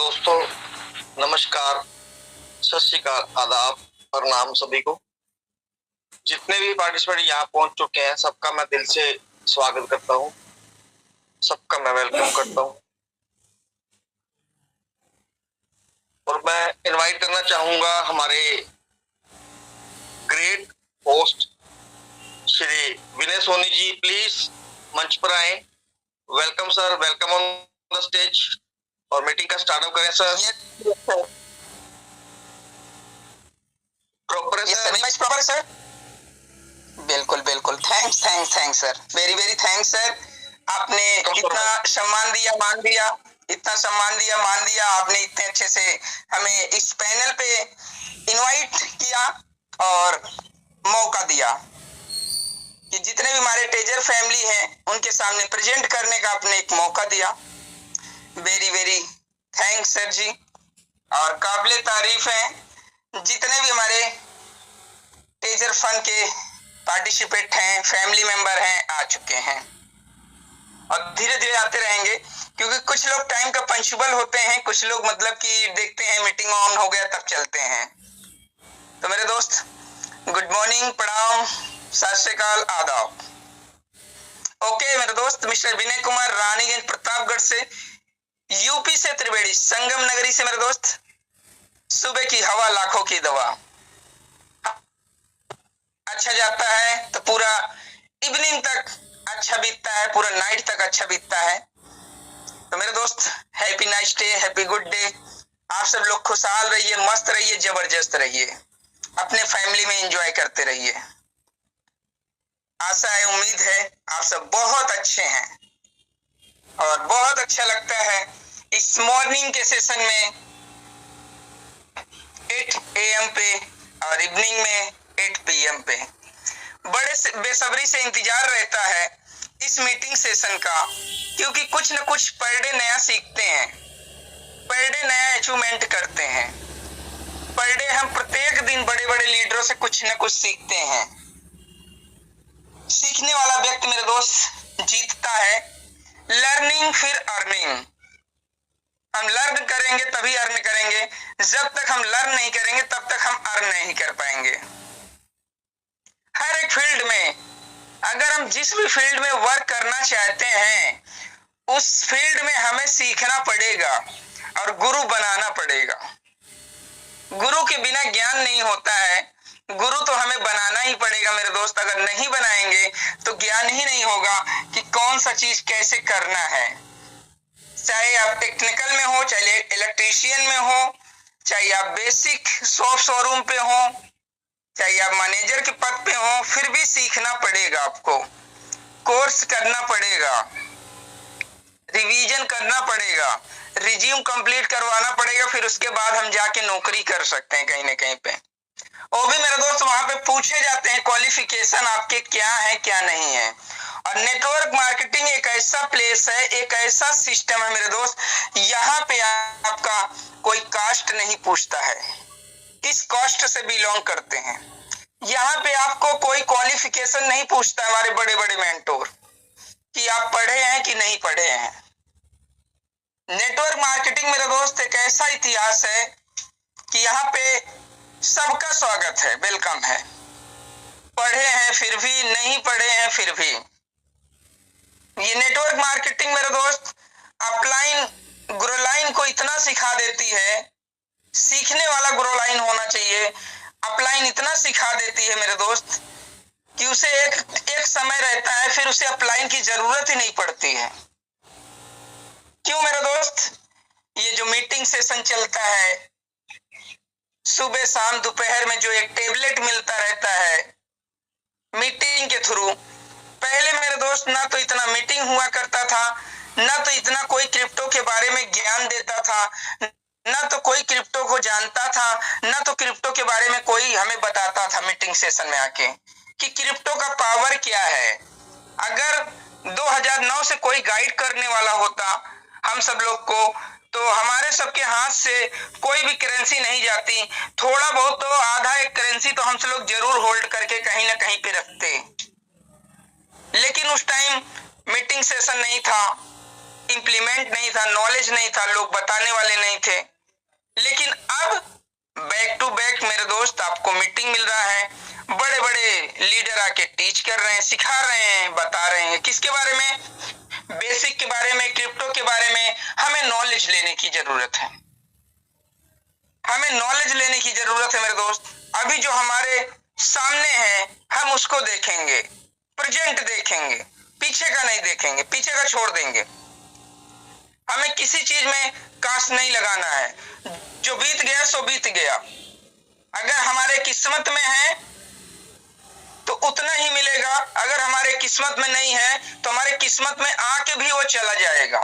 दोस्तों, नमस्कार, सत श्री अकाल, आदाब, प्रणाम सभी को। जितने भी पार्टिसिपेंट यहाँ पहुंच चुके हैं सबका मैं दिल से स्वागत करता हूँ, सबका मैं वेलकम करता हूँ। और मैं इनवाइट करना चाहूंगा हमारे great host Shri Vinay Soni ji, please मंच पर आए। Welcome sir, welcome on the stage. और मीटिंग का स्टार्टअप करें सर। Proper sir. बिल्कुल बिल्कुल, thanks sir, very thanks sir. आपने इतना सम्मान दिया, मान दिया, इतना सम्मान दिया, मान दिया। आपने इतने अच्छे से हमें इस पैनल पे इनवाइट किया और मौका दिया कि जितने भी हमारे टेजर फैमिली हैं उनके सामने प्रेजेंट करने का आपने एक मौका दिया। वेरी थैंक्स सर जी। और काबिले तारीफ है जितने भी हमारे टेजर फन के पार्टिसिपेंट हैं, फैमिली मेंबर हैं, आ चुके हैं और धीरे धीरे आते रहेंगे, क्योंकि कुछ लोग टाइम का पंक्चुअल होते हैं, कुछ लोग मतलब कि देखते हैं मीटिंग ऑन हो गया तब चलते हैं। तो मेरे दोस्त, गुड मॉर्निंग, प्रणाम, सत श्री अकाल, आदाब। ओके मेरे दोस्त, मिस्टर विनय कुमार, रानीगंज प्रतापगढ़ से, यूपी से, त्रिवेणी संगम नगरी से मेरे दोस्त। सुबह की हवा लाखों की दवा। अच्छा जाता है तो पूरा इवनिंग तक अच्छा बीतता है, पूरा नाइट तक अच्छा बीतता है। तो मेरे दोस्त, happy night day, happy good day. आप सब लोग खुशहाल रहिए, मस्त रहिए, जबरदस्त रहिए, अपने फैमिली में एंजॉय करते रहिए। आशा है, उम्मीद है आप सब बहुत अच्छे हैं और बहुत अच्छा लगता है इस मॉर्निंग के सेशन में 8 AM पे और इवनिंग में 8 PM पे। बड़े बेसब्री से इंतजार रहता है इस मीटिंग सेशन का, क्योंकि कुछ न कुछ पर डे नया सीखते हैं, पर डे नया अचीवमेंट करते हैं, पर डे हम प्रत्येक दिन बड़े बड़े लीडरों से कुछ न कुछ सीखते हैं। सीखने वाला व्यक्ति मेरे दोस्त जीतता है। लर्निंग फिर अर्निंग। हम लर्न करेंगे तभी अर्न करेंगे, जब तक हम लर्न नहीं करेंगे तब तक हम अर्न नहीं कर पाएंगे। हर एक फील्ड में, अगर हम जिस भी फील्ड में वर्क करना चाहते हैं उस फील्ड में हमें सीखना पड़ेगा और गुरु बनाना पड़ेगा। गुरु के बिना ज्ञान नहीं होता है, गुरु तो हमें बनाना ही पड़ेगा मेरे दोस्त। अगर नहीं बनाएंगे तो ज्ञान ही नहीं होगा कि कौन सा चीज कैसे करना है। चाहे आप टेक्निकल में हो, चाहे इलेक्ट्रीशियन में हो, चाहे आप बेसिक शोरूम पे हो, चाहे आप मैनेजर के पद पे हो, फिर भी सीखना पड़ेगा आपको, कोर्स करना पड़ेगा, रिवीजन करना पड़ेगा, रिज्यूम कंप्लीट करवाना पड़ेगा, फिर उसके बाद हम जाके नौकरी कर सकते हैं कहीं ना कहीं पे। वो भी मेरे दोस्त वहां पे पूछे जाते हैं क्वालिफिकेशन आपके क्या है क्या नहीं है। और नेटवर्क मार्केटिंग एक ऐसा प्लेस है, एक ऐसा सिस्टम है मेरे दोस्त, यहाँ पे आपका कोई कास्ट नहीं पूछता है, किस कास्ट से बिलोंग करते हैं। यहाँ पे आपको कोई क्वालिफिकेशन नहीं पूछता हमारे बड़े बड़े मेंटोर कि आप पढ़े हैं कि नहीं पढ़े हैं। नेटवर्क मार्केटिंग मेरे दोस्त एक ऐसा इतिहास है कि यहाँ पे सबका स्वागत है, वेलकम है। पढ़े हैं फिर भी, नहीं पढ़े हैं फिर भी। ये नेटवर्क मार्केटिंग मेरे दोस्त अपलाइन ग्रोलाइन को इतना सिखा देती है, सीखने वाला ग्रोलाइन होना चाहिए। अपलाइन इतना सिखा देती है मेरे दोस्त कि उसे एक समय रहता है, फिर उसे अपलाइन की जरूरत ही नहीं पड़ती है। क्यों मेरे दोस्त? ये जो मीटिंग सेशन चलता है सुबह शाम दोपहर में, जो एक टेबलेट मिलता रहता है मीटिंग के थ्रू। पहले मेरे दोस्त ना तो इतना मीटिंग हुआ करता था, ना तो इतना कोई क्रिप्टो के बारे में ज्ञान देता था, ना तो कोई क्रिप्टो को जानता था, ना तो क्रिप्टो के बारे में कोई हमें बताता था मीटिंग सेशन में आके कि क्रिप्टो का पावर क्या है। अगर 2009 से कोई गाइड करने वाला होता हम सब लोग को, तो हमारे सबके हाथ से कोई भी करेंसी नहीं जाती। थोड़ा बहुत तो आधा एक करेंसी तो हम सब लोग जरूर होल्ड करके कहीं ना कहीं पे रखते। लेकिन उस टाइम मीटिंग सेशन नहीं था, इम्प्लीमेंट नहीं था, नॉलेज नहीं था, लोग बताने वाले नहीं थे। लेकिन अब बैक टू बैक मेरे दोस्त आपको मीटिंग मिल रहा है, बड़े बड़े लीडर आके टीच कर रहे हैं, सिखा रहे हैं, बता रहे हैं। किसके बारे में? बेसिक के बारे में, क्रिप्टो के बारे में। हमें नॉलेज लेने की जरूरत है, हमें नॉलेज लेने की जरूरत है मेरे दोस्त। अभी जो हमारे सामने है हम उसको देखेंगे, प्रेजेंट देखेंगे, पीछे का नहीं देखेंगे, पीछे का छोड़ देंगे। हमें किसी चीज में कांस नहीं लगाना है, जो बीत गया सो बीत गया। अगर हमारे किस्मत में है तो उतना ही मिलेगा, अगर हमारे किस्मत में नहीं है तो हमारे किस्मत में आके भी वो चला जाएगा।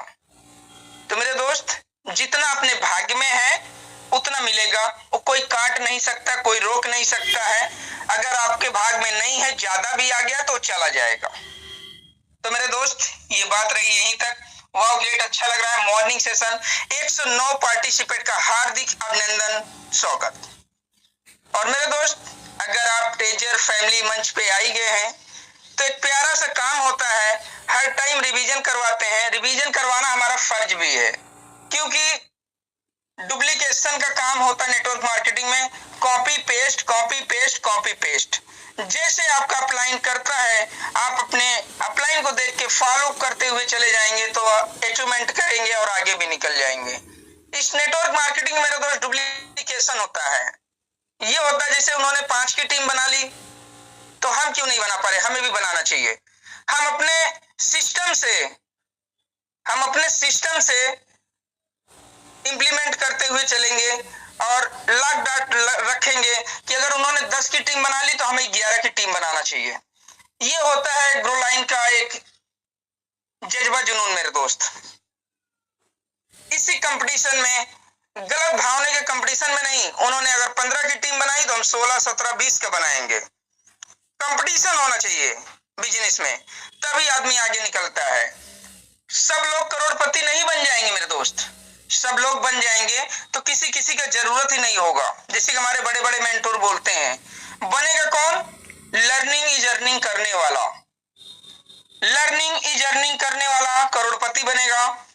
तो मेरे दोस्त, जितना अपने भाग्य में है उतना मिलेगा, वो कोई काट नहीं सकता, कोई रोक नहीं सकता है। अगर आपके भाग में नहीं है, ज्यादा भी आ गया तो चला जाएगा। तो मेरे दोस्त, ये बात रही यहीं तक। वाह ग्रेट, अच्छा लग रहा है। मॉर्निंग सेशन 109 पार्टिसिपेट का हार्दिक अभिनंदन, स्वागत। और मेरे दोस्त, अगर आप टेजर फैमिली मंच पे आई गए हैं तो एक प्यारा सा काम होता है, हर टाइम रिवीजन करवाते हैं। रिवीजन करवाना हमारा फर्ज भी है, क्योंकि डुप्लीकेशन का काम होता है नेटवर्क मार्केटिंग में। Copy paste, copy paste, copy paste. जैसे आपका अपलाइन करता है, आप अपने अपलाइन को देख के फॉलो करते हुए चले जाएंगे तो अचीवमेंट करेंगे और आगे भी निकल जाएंगे। इस नेटवर्क मार्केटिंग में मेरे दोस्त डुप्लीकेशन होता है। ये होता है जैसे उन्होंने 5 की टीम बना ली तो हम क्यों नहीं बना पा रहे? हमें भी बनाना चाहिए। हम अपने सिस्टम से इंप्लीमेंट करते हुए चलेंगे और लाख डाट रखेंगे कि अगर उन्होंने 10 की टीम बना ली तो हमें 11 की टीम बनाना चाहिए। ये होता है ग्रो लाइन का एक जज्बा, जुनून मेरे दोस्त। इसी कंपटीशन में, गलत भावना के कंपटीशन में नहीं, उन्होंने अगर 15 की टीम बनाई तो हम 16, 17, 20 का बनाएंगे। कंपटीशन होना चाहिए बिजनेस में, तभी आदमी आगे निकलता है। सब लोग करोड़पति नहीं बन जाएंगे मेरे दोस्त, सब लोग बन जाएंगे तो किसी किसी का जरूरत ही नहीं होगा। जैसे कि हमारे बड़े बड़े मेंटोर बोलते हैं, बनेगा कौन? लर्निंग इज अर्निंग करने वाला। लर्निंग इज अर्निंग करने वाला करोड़पति बनेगा,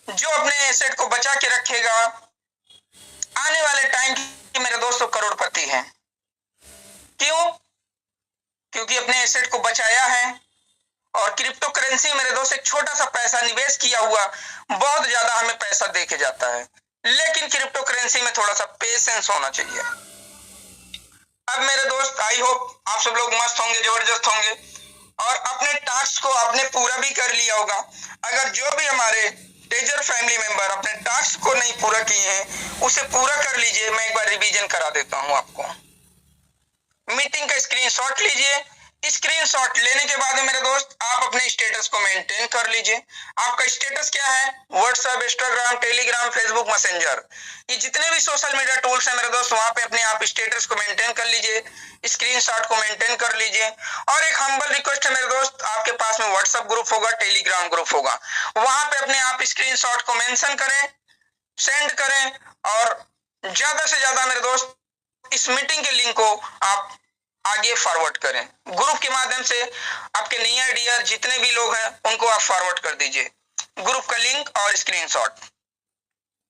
जो अपने एसेट को बचा के रखेगा। आने वाले टाइम की मेरे दोस्तों करोड़पति हैं। क्यों? क्योंकि अपने एसेट को बचाया है। और क्रिप्टो करेंसी मेरे दोस्त एक छोटा सा पैसा निवेश किया हुआ बहुत ज्यादा हमें पैसा दे के जाता है। लेकिन क्रिप्टो करेंसी में थोड़ा सा पेशेंस होना चाहिए। अब मेरे दोस्त, आई होप आप सब लोग मस्त होंगे, जबरदस्त होंगे और अपने टास्क को आपने पूरा भी कर लिया होगा। अगर जो भी हमारे टेजर फैमिली मेंबर अपने टास्क को नहीं पूरा किए हैं, उसे पूरा कर लीजिए। मैं एक बार रिवीजन करा देता हूं आपको। मीटिंग का स्क्रीनशॉट लीजिए। स्क्रीनशॉट लेने के बाद मेरे दोस्त आप अपने स्टेटस को मेंटेन कर लीजिए। आपका स्टेटस क्या है? WhatsApp, Instagram, Telegram, Facebook, messenger, ये जितने भी सोशल मीडिया टूल्स हैं मेरे दोस्त, वहां पे अपने आप स्टेटस को मेंटेन कर लीजिए, स्क्रीनशॉट को मेंटेन कर लीजिए। और एक हम्बल रिक्वेस्ट है मेरे दोस्त, आपके पास में व्हाट्सएप ग्रुप होगा, टेलीग्राम ग्रुप होगा, वहां पे अपने आप स्क्रीनशॉट को मेंशन करें, सेंड करें और ज्यादा से ज्यादा मेरे दोस्त इस मीटिंग के लिंक को आप आगे फॉरवर्ड करें। ग्रुप के माध्यम से आपके नियर डियर जितने भी लोग हैं उनको आप फॉरवर्ड कर दीजिए ग्रुप का लिंक और स्क्रीनशॉट,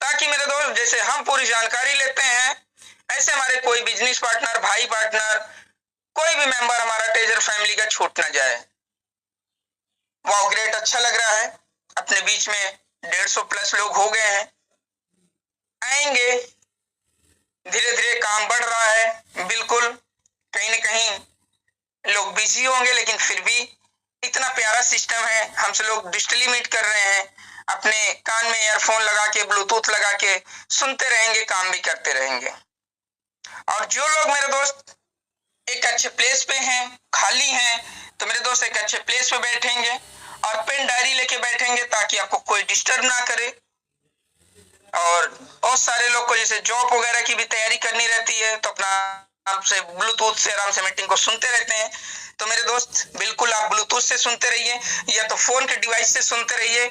ताकि मेरे दोस्त जैसे हम पूरी जानकारी लेते हैं ऐसे हमारे कोई बिजनेस पार्टनर, भाई पार्टनर, कोई भी मेंबर हमारा टेजर फैमिली का छूट ना जाए। वाह ग्रेट, अच्छा लग रहा है। अपने बीच में 150 प्लस लोग हो गए हैं, आएंगे, धीरे धीरे काम बढ़ रहा है। बिल्कुल कहीं ना कहीं लोग बिजी होंगे, लेकिन फिर भी इतना प्यारा सिस्टम है। हमसे लोग डिजिटली मीट कर रहे हैं, अपने कान में ईयरफोन लगा के, ब्लूटूथ लगा के सुनते रहेंगे, काम भी करते रहेंगे। और जो लोग मेरे दोस्त एक अच्छे प्लेस पे हैं, खाली हैं, तो मेरे दोस्त एक अच्छे प्लेस पे बैठेंगे और पेन डायरी लेके बैठेंगे ताकि आपको कोई डिस्टर्ब ना करे। और बहुत सारे लोग को जैसे जॉब वगैरह की भी तैयारी करनी रहती है तो अपना आपसे ब्लूटूथ से आराम से मीटिंग को सुनते रहते हैं। तो मेरे दोस्त बिल्कुल आप ब्लूटूथ से सुनते रहिए या तो फोन के डिवाइस से सुनते रहिए,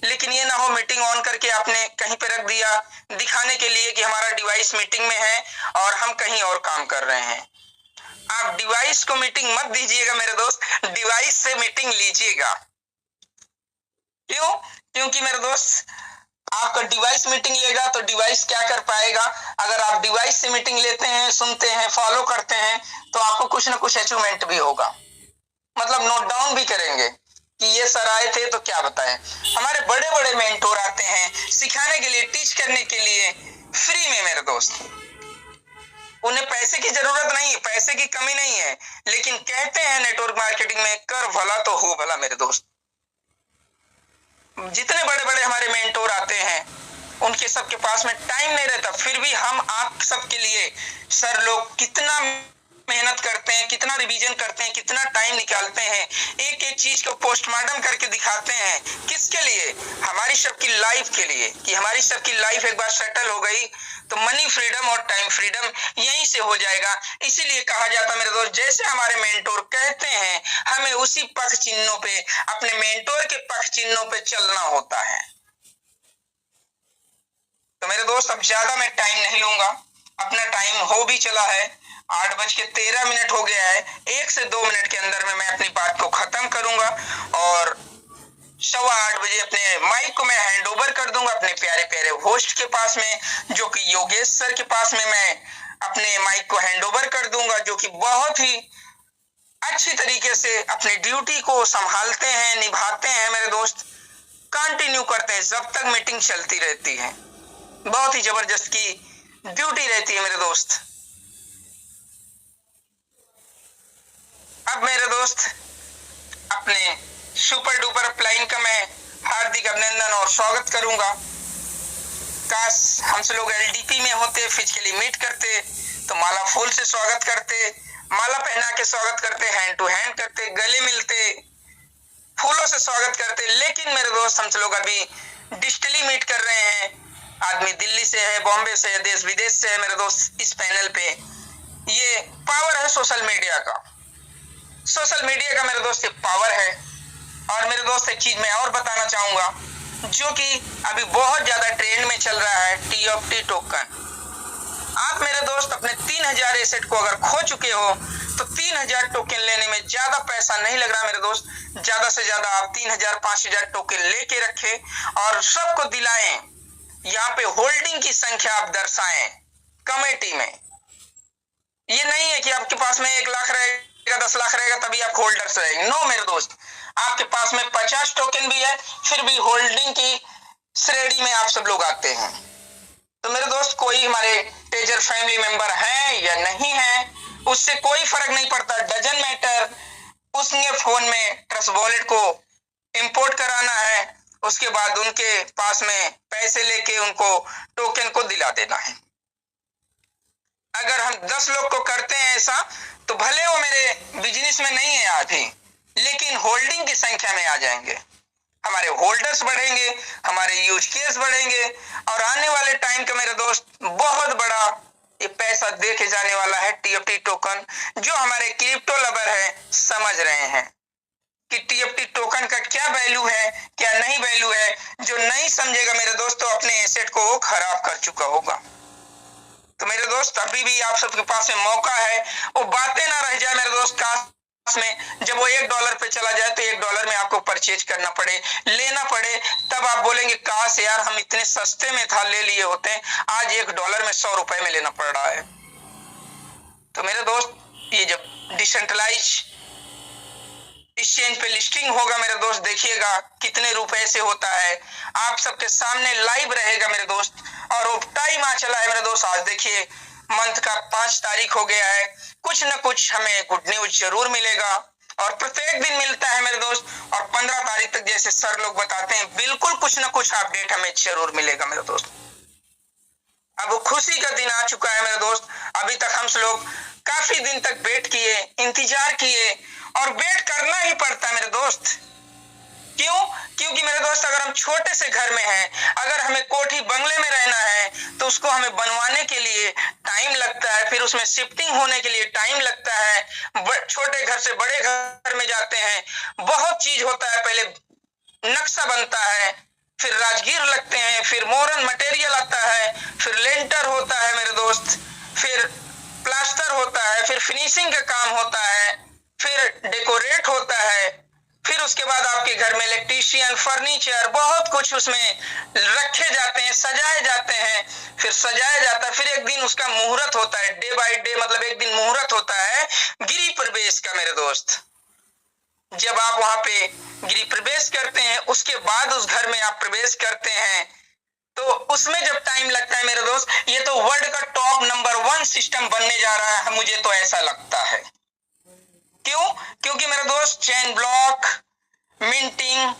लेकिन ये ना हो मीटिंग ऑन करके आपने कहीं पे रख दिया दिखाने के लिए कि हमारा डिवाइस मीटिंग में है और हम कहीं और काम कर रहे हैं। आप डिवाइस को मीटिंग मत दीजिएगा मेरे दोस्त, डिवाइस से मीटिंग लीजिएगा। क्यों? क्योंकि मेरे दोस्त आपका डिवाइस मीटिंग लेगा तो डिवाइस क्या कर पाएगा? अगर आप डिवाइस से मीटिंग लेते हैं, सुनते हैं, फॉलो करते हैं तो आपको कुछ ना कुछ अचीवमेंट भी होगा, मतलब नोट डाउन भी करेंगे कि ये सर आए थे तो क्या बताएं। हमारे बड़े बड़े मेंटोर आते हैं सिखाने के लिए, टीच करने के लिए फ्री में मेरे दोस्त। उन्हें पैसे की जरूरत नहीं है, पैसे की कमी नहीं है, लेकिन कहते हैं नेटवर्क मार्केटिंग में कर भला तो हो भला मेरे दोस्त। जितने बड़े बड़े हमारे मेंटोर आते हैं उनके सबके पास में टाइम नहीं रहता, फिर भी हम आप सबके लिए सर लोग कितना मेहनत करते हैं, कितना रिवीजन करते हैं, कितना टाइम निकालते हैं, एक एक चीज को पोस्टमार्टम करके दिखाते हैं। किसके लिए? हमारी सबकी लाइफ के लिए, कि हमारी सबकी लाइफ एक बार सेटल हो गई तो मनी फ्रीडम और टाइम फ्रीडम यहीं से हो जाएगा। इसीलिए कहा जाता मेरे दोस्त, जैसे हमारे मेंटोर कहते हैं हमें उसी पथ चिन्हों पे, अपने मेंटोर के पथ चिन्हों पे चलना होता है। तो मेरे दोस्त अब ज्यादा मैं टाइम नहीं लूंगा, अपना टाइम हो भी चला है, 8:13 हो गया है। 1 से 2 मिनट के अंदर में मैं अपनी बात को खत्म करूंगा और 8:15 बजे अपने माइक को मैं हैंड ओवर कर दूंगा अपने प्यारे प्यारे होस्ट के पास में, जो कि योगेश सर के पास में मैं अपने माइक को हैंड ओवर कर दूंगा, जो कि बहुत ही अच्छी तरीके से अपनी ड्यूटी को संभालते हैं, निभाते हैं मेरे दोस्त, कंटिन्यू करते हैं जब तक मीटिंग चलती रहती है। बहुत ही जबरदस्त की ड्यूटी रहती है मेरे दोस्त। अब मेरे दोस्त अपने सुपर डुपर अपलाइन का मैं हार्दिक अभिनंदन और स्वागत करूंगा। काश हम सब लोग एलडीपी में होते, फिजिकली मीट करते तो माला फूल से स्वागत करते, माला पहना के स्वागत करते, हैंड टू हैंड करते, गले मिलते, फूलों से स्वागत करते। लेकिन मेरे दोस्त हम सब लोग अभी डिजिटली मीट कर रहे हैं। आदमी दिल्ली से है, बॉम्बे से है, देश विदेश से है मेरे दोस्त इस पैनल पे। ये पावर है सोशल मीडिया का, सोशल मीडिया का मेरे दोस्त एक पावर है। और मेरे दोस्त एक चीज मैं और बताना चाहूंगा जो कि अभी बहुत ज्यादा ट्रेंड में चल रहा है, टीएफटी टोकन। आप मेरे दोस्त अपने 3000 एसेट को अगर खो चुके हो तो 3000 टोकन लेने में ज्यादा पैसा नहीं लग रहा मेरे दोस्त। ज्यादा से ज्यादा आप 3000 5000 टोकन लेके रखें और सबको दिलाएं। यहाँ पे होल्डिंग की संख्या आप दर्शाएं कमेटी में। ये नहीं है कि आपके पास में 1 लाख रहेगा, 10 लाख रहेगा तभी आप होल्डर्स रहेंगे। नो मेरे दोस्त, आपके पास में 50 टोकन भी है फिर भी होल्डिंग की श्रेणी में आप सब लोग आते हैं। तो मेरे दोस्त कोई हमारे टेजर फैमिली मेंबर है या नहीं है उससे कोई फर्क नहीं पड़ता, डजन मैटर। उसने फोन में ट्रस्ट वॉलेट को इंपोर्ट कराना है, उसके बाद उनके पास में पैसे लेके उनको टोकन को दिला देना है। अगर हम 10 लोग को करते हैं ऐसा तो भले वो मेरे बिजनेस में नहीं है अभी, लेकिन होल्डिंग की संख्या में आ जाएंगे, हमारे होल्डर्स बढ़ेंगे, हमारे यूज केस बढ़ेंगे और आने वाले टाइम का मेरे दोस्त बहुत बड़ा ये पैसा देके जाने वाला है टीएफटी टोकन। जो हमारे क्रिप्टो लवर है समझ रहे हैं कि टीएफटी टोकन का क्या वैल्यू है, क्या नहीं वैल्यू है। जो नहीं समझेगा मेरे दोस्तों अपने एसेट को वो खराब कर चुका होगा। तो मेरे दोस्त अभी भी आप सबके पास में मौका है, वो बातें ना रह जाए मेरे दोस्त काश में जब वो $1 पे चला जाए तो $1 में आपको परचेज करना पड़े, लेना पड़े, तब आप बोलेंगे काश यार हम इतने सस्ते में था ले लिए होते, आज $1 में 100 रुपए में लेना पड़ रहा है। तो मेरे दोस्त ये जब डिसेंट्रलाइज एक्सचेंज पे लिस्टिंग होगा मेरे दोस्त, देखिएगा कितने रुपए से होता है, आप सबके सामने लाइव रहेगा मेरे दोस्त। और वो टाइम आ चला है मेरे दोस्त, आज देखिए मंथ का 5 तारीख हो गया है, कुछ न कुछ हमें गुड न्यूज जरूर मिलेगा और प्रत्येक दिन मिलता है मेरे दोस्त। और 15 तारीख तक जैसे सर लोग बताते हैं बिल्कुल कुछ न कुछ अपडेट हमें जरूर मिलेगा मेरे दोस्त। अब वो खुशी का दिन आ चुका है मेरे दोस्त। अभी तक हम लोग काफी दिन तक वेट किए, इंतजार किए और वेट करना ही पड़ता है मेरे दोस्त। क्यों? क्योंकि मेरे दोस्त अगर हम छोटे से घर में हैं, अगर हमें कोठी बंगले में रहना है तो उसको हमें बनवाने के लिए टाइम लगता है, फिर उसमें शिफ्टिंग होने के लिए टाइम लगता है, छोटे घर से बड़े घर में जाते हैं, बहुत चीज होता है, पहले नक्शा बनता है, फिर राजगीर लगते हैं, फिर मोरन मटेरियल आता है, फिर लेंटर होता है मेरे दोस्त, फिर प्लास्टर होता है, फिर फिनिशिंग का काम होता है, फिर डेकोरेट होता है, फिर उसके बाद आपके घर में इलेक्ट्रीशियन, फर्नीचर, बहुत कुछ उसमें रखे जाते हैं, सजाए जाते हैं, फिर सजाया जाता है। फिर एक दिन उसका मुहूर्त होता है, डे बाय डे, मतलब एक दिन मुहूर्त होता है गृह प्रवेश का मेरे दोस्त। जब आप वहां पे गृह प्रवेश करते हैं, उसके बाद उस घर में आप प्रवेश करते हैं, तो उसमें जब टाइम लगता है मेरे दोस्त, ये तो वर्ल्ड का टॉप नंबर 1 सिस्टम बनने जा रहा है, मुझे तो ऐसा लगता है। क्यों? क्योंकि मेरे दोस्त चेन ब्लॉक, मिंटिंग,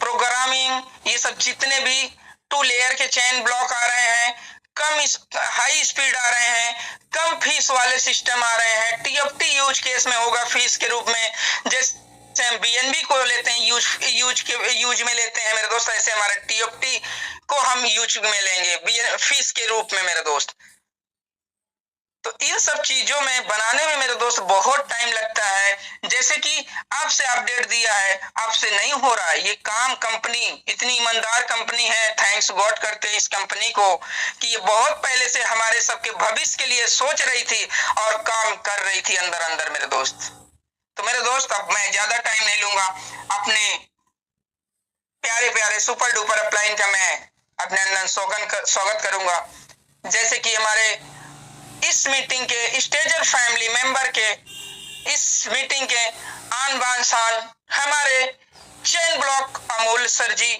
प्रोग्रामिंग, ये सब जितने भी 2 लेयर के चेन ब्लॉक आ रहे हैं, कम हाई स्पीड आ रहे हैं, कम फीस वाले सिस्टम आ रहे हैं। टीएफटी यूज केस में होगा फीस के रूप में, जैसे हम बीएनबी को लेते हैं यूज में लेते हैं मेरे दोस्त, ऐसे हमारे टीएफटी को हम यूज में लेंगे फीस के रूप में मेरे दोस्त। तो इन सब चीजों में बनाने में मेरे दोस्त बहुत टाइम लगता है। जैसे कि आपसे अपडेट दिया है, आपसे नहीं हो रहा है ये काम। कंपनी इतनी ईमानदार कंपनी है, थैंक्स गॉड करते हैं इस कंपनी को कि ये बहुत पहले से हमारे सबके भविष्य के लिए सोच रही थी और काम कर रही थी अंदर अंदर मेरे दोस्त। तो मेरे दोस्त अब मैं ज्यादा टाइम नहीं लूंगा, अपने प्यारे प्यारे सुपर डुपर अपलाइन का मैं अभिनंदन स्वागत करूंगा। जैसे कि हमारे इस मीटिंग के स्टेजर फैमिली मेंबर के इस मीटिंग के आन बान शान हमारे चेन block Amul sir ji,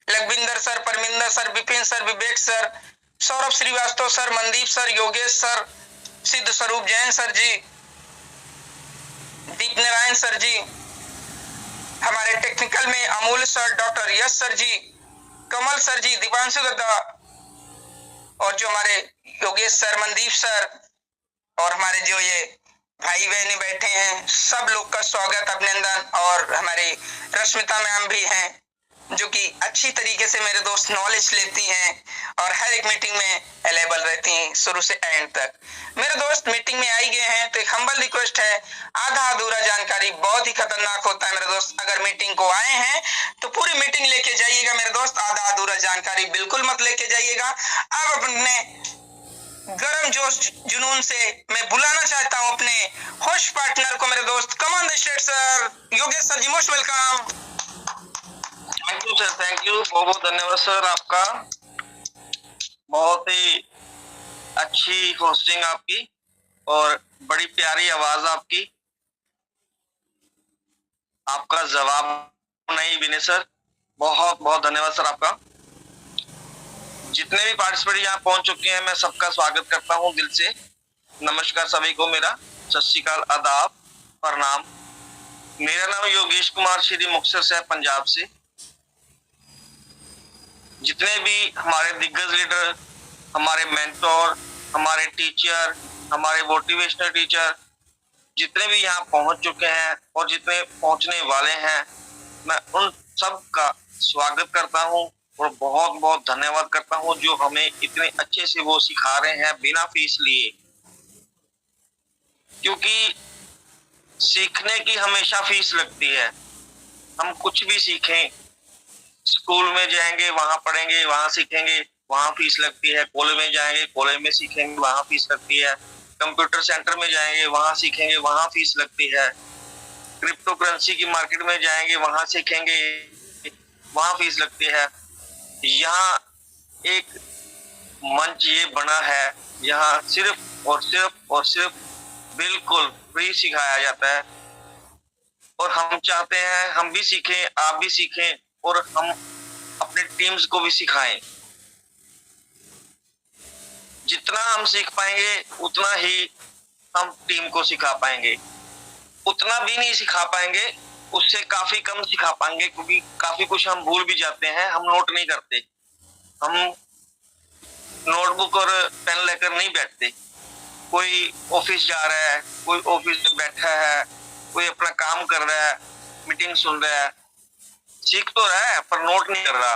Lakhwinder sir, Parminder sir, Vipin sir, Vivek sir, Saurabh Srivastava sir, Mandeep sir, Yogesh sir, Siddh Swaroop Jain sir ji, Deep Narayan sir ji, हमारे टेक्निकल में Amul sir, doctor Yash sir ji, Kamal sir ji, Deepanshu Dutta, और जो हमारे योगेश सर, मनदीप सर, और हमारे जो ये भाई बहने बैठे हैं, सब लोग का स्वागत, अभिनंदन। और हमारे रश्मिता मैम भी हैं जो कि अच्छी तरीके से मेरे दोस्त नॉलेज लेती हैं और हर एक मीटिंग में अवेलेबल रहती हैं शुरू से एंड तक। मेरे दोस्त मीटिंग में आई गए हैं तो एक हम्बल रिक्वेस्ट है, आधा अधूरा जानकारी बहुत ही खतरनाक होता है मेरे दोस्त। अगर मीटिंग को आए हैं तो पूरी मीटिंग लेके जाइएगा मेरे दोस्त, आधा अधूरा जानकारी बिल्कुल मत लेके जाइएगा। अब अपने गरम जोश जुनून से मैं बुलाना चाहता हूं अपने होस्ट पार्टनर को मेरे दोस्त। Come on the stage sir, Yogesh sir ji, most welcome. Thank you sir, thank you, बहुत बहुत धन्यवाद सर आपका। बहुत ही अच्छी होस्टिंग आपकी और बड़ी प्यारी आवाज आपकी। आपका जवाब नहीं विनय सर, बहुत बहुत धन्यवाद सर आपका। जितने भी पार्टिसिपेंट यहाँ पहुंच चुके हैं मैं सबका स्वागत करता हूं दिल से। नमस्कार सभी को, मेरा सत श्री अकाल, आदाब, प्रणाम। मेरा नाम योगेश कुमार श्री मुक्तसर से, पंजाब से। जितने भी हमारे दिग्गज लीडर, हमारे मेंटोर, हमारे टीचर, हमारे मोटिवेशनल टीचर, जितने भी यहाँ पहुंच चुके हैं और जितने पहुंचने वाले हैं, मैं उन सब का स्वागत करता हूं और बहुत बहुत धन्यवाद करता हूं जो हमें इतने अच्छे से वो सिखा रहे हैं बिना फीस लिए। क्योंकि सीखने की हमेशा फीस लगती है। हम कुछ भी सीखें, स्कूल में जाएंगे वहां पढ़ेंगे, वहां सीखेंगे, वहां फीस लगती है। कॉलेज में जाएंगे, कॉलेज में सीखेंगे, वहां फीस लगती है। कंप्यूटर सेंटर में जाएंगे, वहां सीखेंगे, वहां फीस लगती है। क्रिप्टो करेंसी की मार्केट में जाएंगे, वहां सीखेंगे, वहां फीस लगती है। यहाँ एक मंच ये बना है, यहाँ सिर्फ और सिर्फ और सिर्फ बिल्कुल फ्री सिखाया जाता है। और हम चाहते हैं हम भी सीखें, आप भी सीखें और हम अपने टीम्स को भी सिखाएं। जितना हम सीख पाएंगे उतना ही हम टीम को सिखा पाएंगे। उतना भी नहीं सिखा पाएंगे, उससे काफी कम सिखा पाएंगे, क्योंकि काफी कुछ हम भूल भी जाते हैं। हम नोट नहीं करते, हम नोटबुक और पेन लेकर नहीं बैठते। कोई ऑफिस जा रहा है, कोई ऑफिस में बैठा है, कोई अपना काम कर रहा है, मीटिंग सुन रहा है, सीख तो रहा है पर नोट नहीं कर रहा।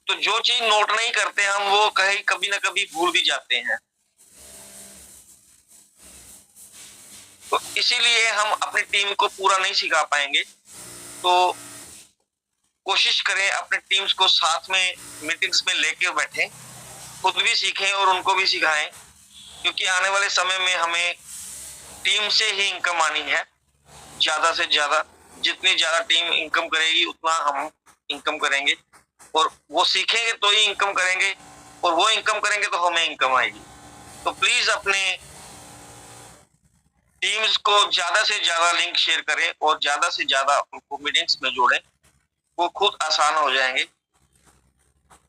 तो जो चीज नोट नहीं करते हम, वो कहीं कभी ना कभी भूल भी जाते हैं। तो इसीलिए हम अपनी टीम को पूरा नहीं सिखा पाएंगे। तो कोशिश करें अपने टीम्स को साथ में मीटिंग्स में लेके बैठें, खुद भी सीखें और उनको भी सिखाएं। क्योंकि आने वाले समय में हमें टीम से ही इनकम आनी है ज्यादा से ज्यादा। जितनी ज्यादा टीम इनकम करेगी उतना हम इनकम करेंगे, और वो सीखेंगे तो ही इनकम करेंगे, और वो इनकम करेंगे तो हमें इनकम आएगी। तो प्लीज अपने टीम्स को ज्यादा से ज्यादा लिंक शेयर करें और ज्यादा से ज्यादा उनको मीटिंग्स में जोड़ें, वो खुद आसान हो जाएंगे।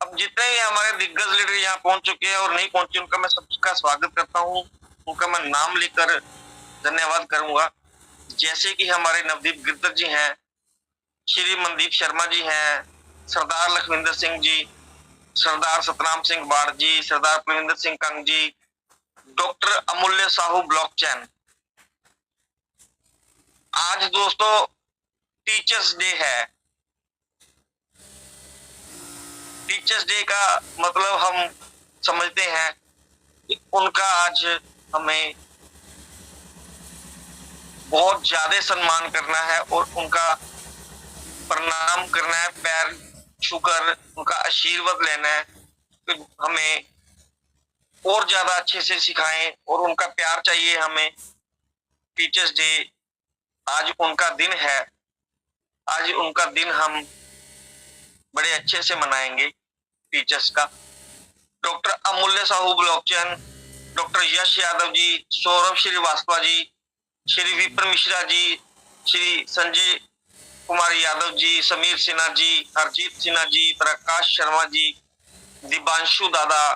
अब जितने भी हमारे दिग्गज लीडर यहाँ पहुंच चुके हैं और नहीं पहुंचे, उनका मैं सबका स्वागत करता हूँ, उनका मैं नाम लेकर धन्यवाद करूंगा। जैसे कि हमारे नवदीप गिरधर जी हैं, श्री मनदीप शर्मा जी हैं, सरदार लखविंदर सिंह जी, सरदार सतनाम सिंह बाढ़ जी, सरदार प्रविंदर सिंह कंग जी, डॉक्टर अमूल्य साहू ब्लॉकचेन। आज दोस्तों टीचर्स डे है। टीचर्स डे का मतलब हम समझते हैं कि उनका आज हमें बहुत ज्यादा सम्मान करना है और उनका प्रणाम करना है, पैर छूकर उनका आशीर्वाद लेना है कि हमें और ज्यादा अच्छे से सिखाएं, और उनका प्यार चाहिए हमें। टीचर्स डे आज उनका दिन है, आज उनका दिन हम बड़े अच्छे से मनाएंगे टीचर्स का। डॉक्टर अमूल्य साहू ब्लॉकचेन, डॉक्टर यश यादव जी, सौरभ श्रीवास्तव जी, श्री विप्र मिश्रा जी, श्री संजय कुमार यादव जी, समीर सिन्हा जी, हरजीत सिन्हा जी, प्रकाश शर्मा जी, दिबांशु दादा,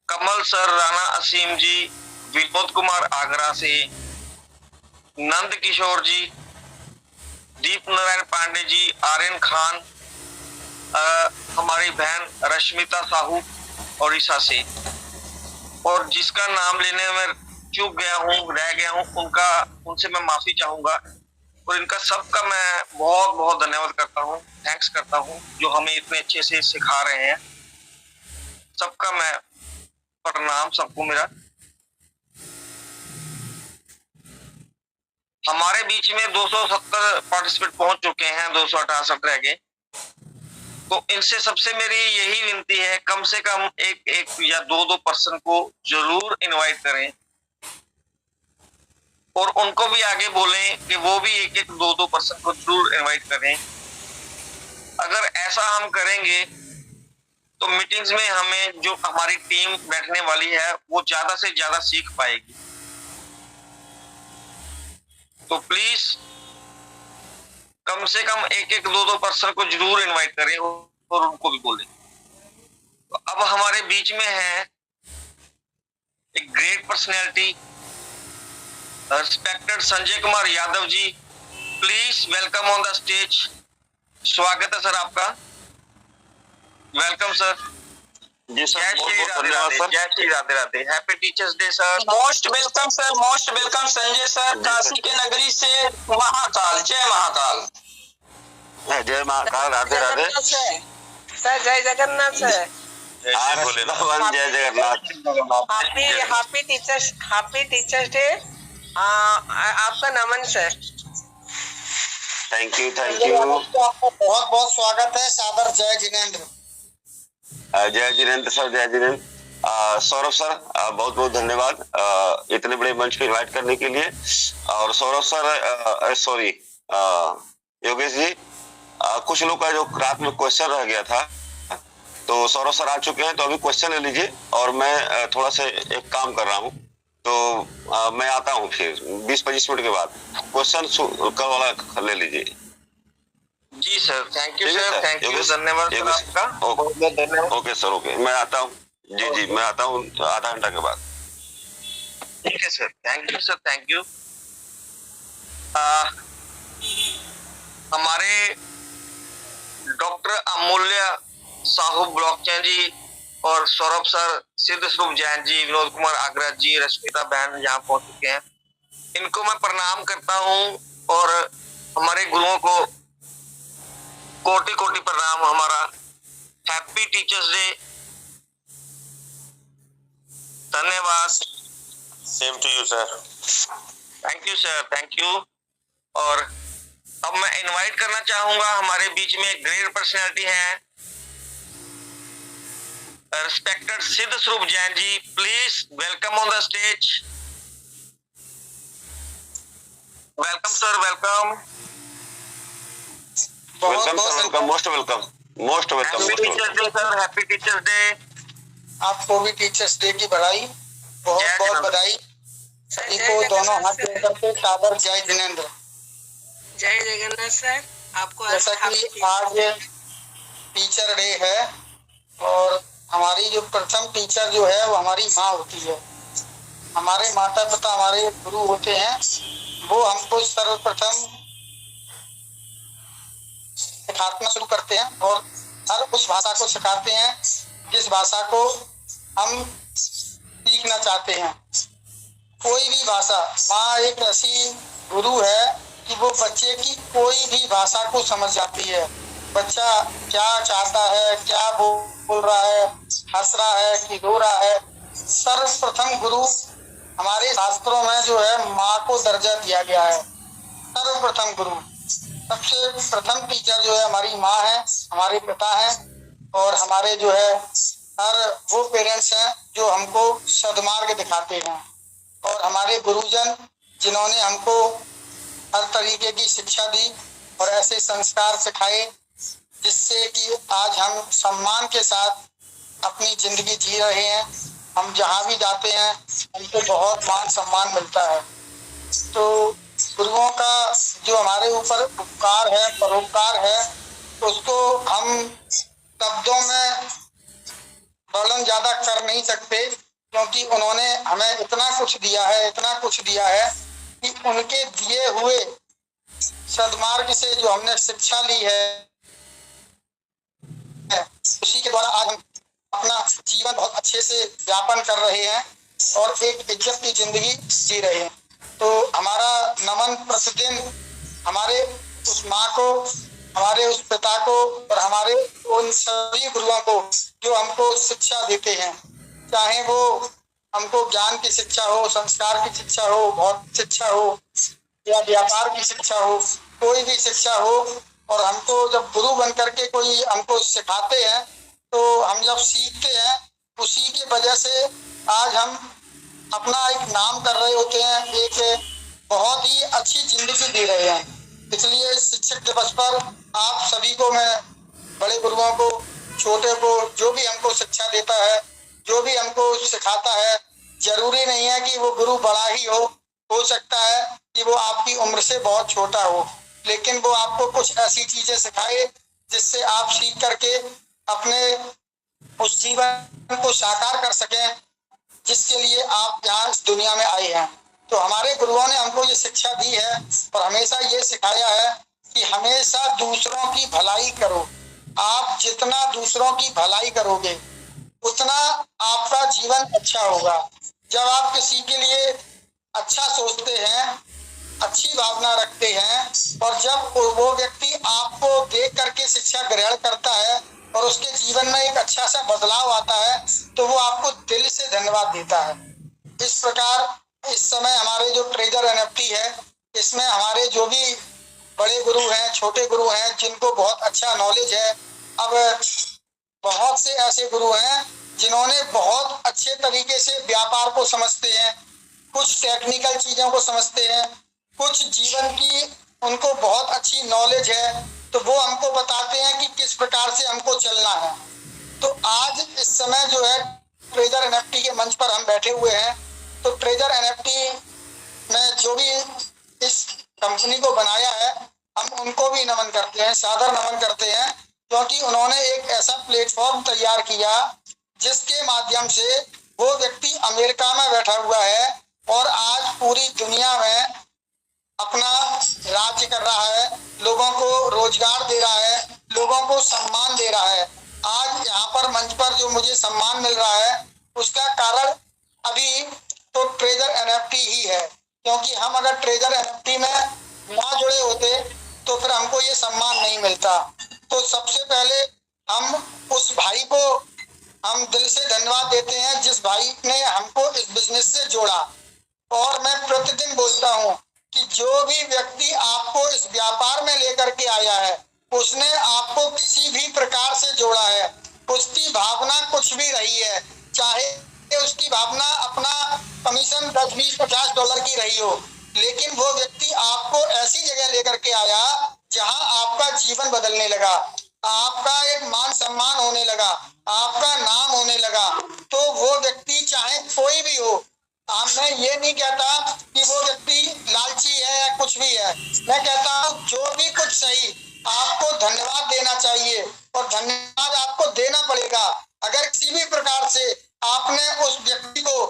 कमल सर, राणा असीम जी, विनोद कुमार आगरा से, नंद किशोर जी, दीप नारायण पांडे जी, आर्यन खान, हमारी बहन रश्मिता साहू ओडिशा से, और जिसका नाम लेने में चूक गया हूँ, रह गया हूँ, उनसे मैं माफी चाहूंगा, और इनका सबका मैं बहुत बहुत धन्यवाद करता हूँ, थैंक्स करता हूँ, जो हमें इतने अच्छे से सिखा रहे हैं। सबका मैं प्रणाम, सबको मेरा। हमारे बीच में 270 पार्टिसिपेंट पहुंच चुके हैं, 268 रह गए। तो इनसे सबसे मेरी यही विनती है, कम से कम एक या दो पर्सन को जरूर इनवाइट करें, और उनको भी आगे बोलें कि वो भी एक दो पर्सन को जरूर इनवाइट करें। अगर ऐसा हम करेंगे तो मीटिंग्स में हमें जो हमारी टीम बैठने वाली है वो ज्यादा से ज्यादा सीख पाएगी। तो प्लीज कम से कम एक दो पर्सन को जरूर इनवाइट करें और उनको भी बोलें। तो अब हमारे बीच में है एक great personality, respected Sanjay Kumar Yadav ji, please welcome on the stage. स्वागत है सर आपका, वेलकम सर। जी सर, बहुत बहुत धन्यवाद सर। जय Shri Radhe Radhe, happy teachers day sir. Most welcome sir, most welcome Sanjay sir, Kashi के नगरी से महाकाल। जय महाकाल। जय महाकाल, राधे राधे सर। जय जगन्नाथ सर। जय जगन्नाथ। Happy teachers day. आपका नमन sir. Thank you thank you. बहुत बहुत स्वागत है, सादर जय जिनेंद्र। जय जिनेंद्र सर, जय जिनेंद्र। सौरभ सर, बहुत बहुत धन्यवाद इतने बड़े मंच को इनवाइट करने के लिए। और सौरभ सर, सॉरी योगेश जी, कुछ लोग का जो रात में क्वेश्चन रह गया था, तो सौरभ सर आ चुके हैं, तो अभी क्वेश्चन ले लीजिए और मैं थोड़ा सा एक काम कर रहा हूँ, तो मैं आता हूँ फिर 20-25 मिनट के बाद। क्वेश्चन कल वाला ले लीजिए। जी sir, thank you sir, thank you, धन्यवाद सर आपका, बहुत बहुत धन्यवाद। ओके सर, ओके, मैं आता हूँ। जी जी, मैं आता हूँ आधा घंटा के बाद। ठीक है sir, thank you sir, thank you. हमारे डॉक्टर अमूल्य साहू ब्लॉकचेन जी और सौरभ सर, सिद्ध स्वरूप जैन जी, विनोद कुमार आगरा जी, रश्मिता बहन यहाँ पहुंच चुके हैं, इनको मैं प्रणाम करता हूँ, और हमारे गुरुओं को कोटि कोटि प्रणाम। हमारा हैप्पी टीचर्स डे, धन्यवाद। Same to you sir. Thank you sir, thank you. और अब मैं इनवाइट करना चाहूंगा, हमारे बीच में एक ग्रेट पर्सनैलिटी है, respected Siddh Swaroop Jain ji, please welcome on the stage. Welcome sir, welcome. Welcome sir, welcome, most welcome, most welcome, happy most teachers welcome. Day sir, happy teachers day. आपको भी टीचर्स डे की बधाई, बहुत जय बहुत जगन्नाथ। बधाई सर सभी जय को, दोनों जगन्नाथ हाथ सर। जोड़ करके सादर जय जिनेंद्र। जय जगन्नाथ सर, आपको आज जैसा हैप्पी कि आज टीचर डे है और हमारी जो प्रथम टीचर जो है वो हमारी माँ होती है। हमारे माता पिता हमारे गुरु होते हैं, वो हमको सर्वप्रथम सिखाना शुरू करते हैं और हर उस भाषा को सिखाते हैं जिस भाषा को हम सीखना चाहते हैं। कोई भी भाषा, माँ एक ऐसी गुरु है कि वो बच्चे की कोई भी भाषा को समझ जाती है। बच्चा क्या चाहता है, क्या बोल रहा है, हंस रहा है कि रो रहा है, सर्वप्रथम गुरु हमारे शास्त्रों में जो है माँ को दर्जा दिया गया है। सर्वप्रथम गुरु, सबसे प्रथम टीचर जो है हमारी माँ है, हमारे पिता हैं और हमारे जो है हर वो पेरेंट्स हैं जो हमको सद्मार्ग दिखाते हैं और हमारे गुरुजन जिन्होंने हमको हर तरीके की शिक्षा दी और ऐसे संस्कार सिखाए जिससे कि आज हम सम्मान के साथ अपनी जिंदगी जी रहे हैं। हम जहाँ भी जाते हैं हमको बहुत मान सम्मान मिलता है। तो गुरुओं का जो हमारे ऊपर उपकार है, परोपकार है, तो उसको हम शब्दों में वर्णन ज्यादा कर नहीं सकते, क्योंकि उन्होंने हमें इतना कुछ दिया है, इतना कुछ दिया है कि उनके दिए हुए सद्मार्ग से जो हमने शिक्षा ली है उसी के द्वारा आज हम अपना जीवन बहुत अच्छे से व्यापन कर रहे हैं और एक इज्जत की जिंदगी जी रहे हैं। तो हमारा नमन प्रतिदिन हमारे उस माँ को, हमारे उस पिता को और हमारे उन सभी गुरुओं को जो हमको शिक्षा देते हैं, चाहे वो हमको ज्ञान की शिक्षा हो, संस्कार की शिक्षा हो, भौतिक शिक्षा हो या व्यापार की शिक्षा हो, कोई भी शिक्षा हो, और हमको जब गुरु बन करके कोई हमको सिखाते हैं तो हम जब सीखते हैं उसी की वजह से आज हम अपना एक नाम कर रहे होते हैं, एक बहुत ही अच्छी जिंदगी दे रहे हैं। इसलिए शिक्षक दिवस पर आप सभी को, मैं बड़े गुरुओं को, छोटे को, जो भी हमको शिक्षा देता है, जो भी हमको सिखाता है, जरूरी नहीं है कि वो गुरु बड़ा ही हो सकता है कि वो आपकी उम्र से बहुत छोटा हो, लेकिन वो आपको कुछ ऐसी चीजें सिखाए जिससे आप सीख करके अपने उस जीवन को साकार कर सकें जिसके लिए आप यहाँ इस दुनिया में आए हैं। तो हमारे गुरुओं ने हमको ये शिक्षा दी है और हमेशा ये सिखाया है कि हमेशा दूसरों की भलाई करो। आप जितना दूसरों की भलाई करोगे उतना आपका जीवन अच्छा होगा। जब आप किसी के लिए अच्छा सोचते हैं, अच्छी भावना रखते हैं और जब वो व्यक्ति आपको देख करके शिक्षा ग्रहण करता है और उसके जीवन में एक अच्छा सा बदलाव आता है तो वो आपको दिल से धन्यवाद देता है। इस प्रकार इस समय हमारे जो ट्रेजर एनएफटी है, इसमें हमारे जो भी बड़े गुरु हैं, छोटे गुरु हैं, जिनको बहुत अच्छा नॉलेज है। अब बहुत से ऐसे गुरु हैं जिन्होंने बहुत अच्छे तरीके से व्यापार को समझते हैं, कुछ टेक्निकल चीजों को समझते हैं, कुछ जीवन की उनको बहुत अच्छी नॉलेज है, तो वो हमको बताते हैं कि किस प्रकार से हमको चलना है। तो आज इस समय जो है ट्रेजर एनएफटी के मंच पर हम बैठे हुए हैं, तो ट्रेजर एनएफटी में जो भी इस कंपनी को बनाया है हम उनको भी नमन करते हैं, सादर नमन करते हैं, क्योंकि उन्होंने एक ऐसा प्लेटफॉर्म तैयार किया जिसके माध्यम से वो व्यक्ति अमेरिका में बैठा हुआ है और आज पूरी दुनिया में अपना राज्य कर रहा है, लोगों को रोजगार दे रहा है, लोगों को सम्मान दे रहा है। आज यहाँ पर मंच पर जो मुझे सम्मान मिल रहा है उसका कारण अभी तो ट्रेजर एनएफटी ही है, क्योंकि हम अगर ट्रेजर एनएफटी में ना जुड़े होते तो फिर हमको ये सम्मान नहीं मिलता। तो सबसे पहले हम उस भाई को हम दिल से धन्यवाद देते हैं जिस भाई ने हमको इस बिजनेस से जोड़ा। और मैं प्रतिदिन बोलता हूँ कि जो भी व्यक्ति आपको इस व्यापार में लेकर के आया है उसने आपको किसी भी प्रकार से जोड़ा है, उसकी भावना कुछ भी रही है, चाहे उसकी भावना अपना कमीशन 10, 20, $50 की रही हो, लेकिन वो व्यक्ति आपको ऐसी जगह लेकर के आया जहां आपका जीवन बदलने लगा, आपका एक मान सम्मान होने लगा, आपका नाम होने लगा, तो वो व्यक्ति चाहे कोई भी हो, मैं ये नहीं कहता कि वो व्यक्ति लालची है या कुछ भी है, मैं कहता हूँ जो भी कुछ सही, आपको धन्यवाद देना चाहिए और धन्यवाद आपको देना पड़ेगा। अगर किसी भी प्रकार से आपने उस व्यक्ति को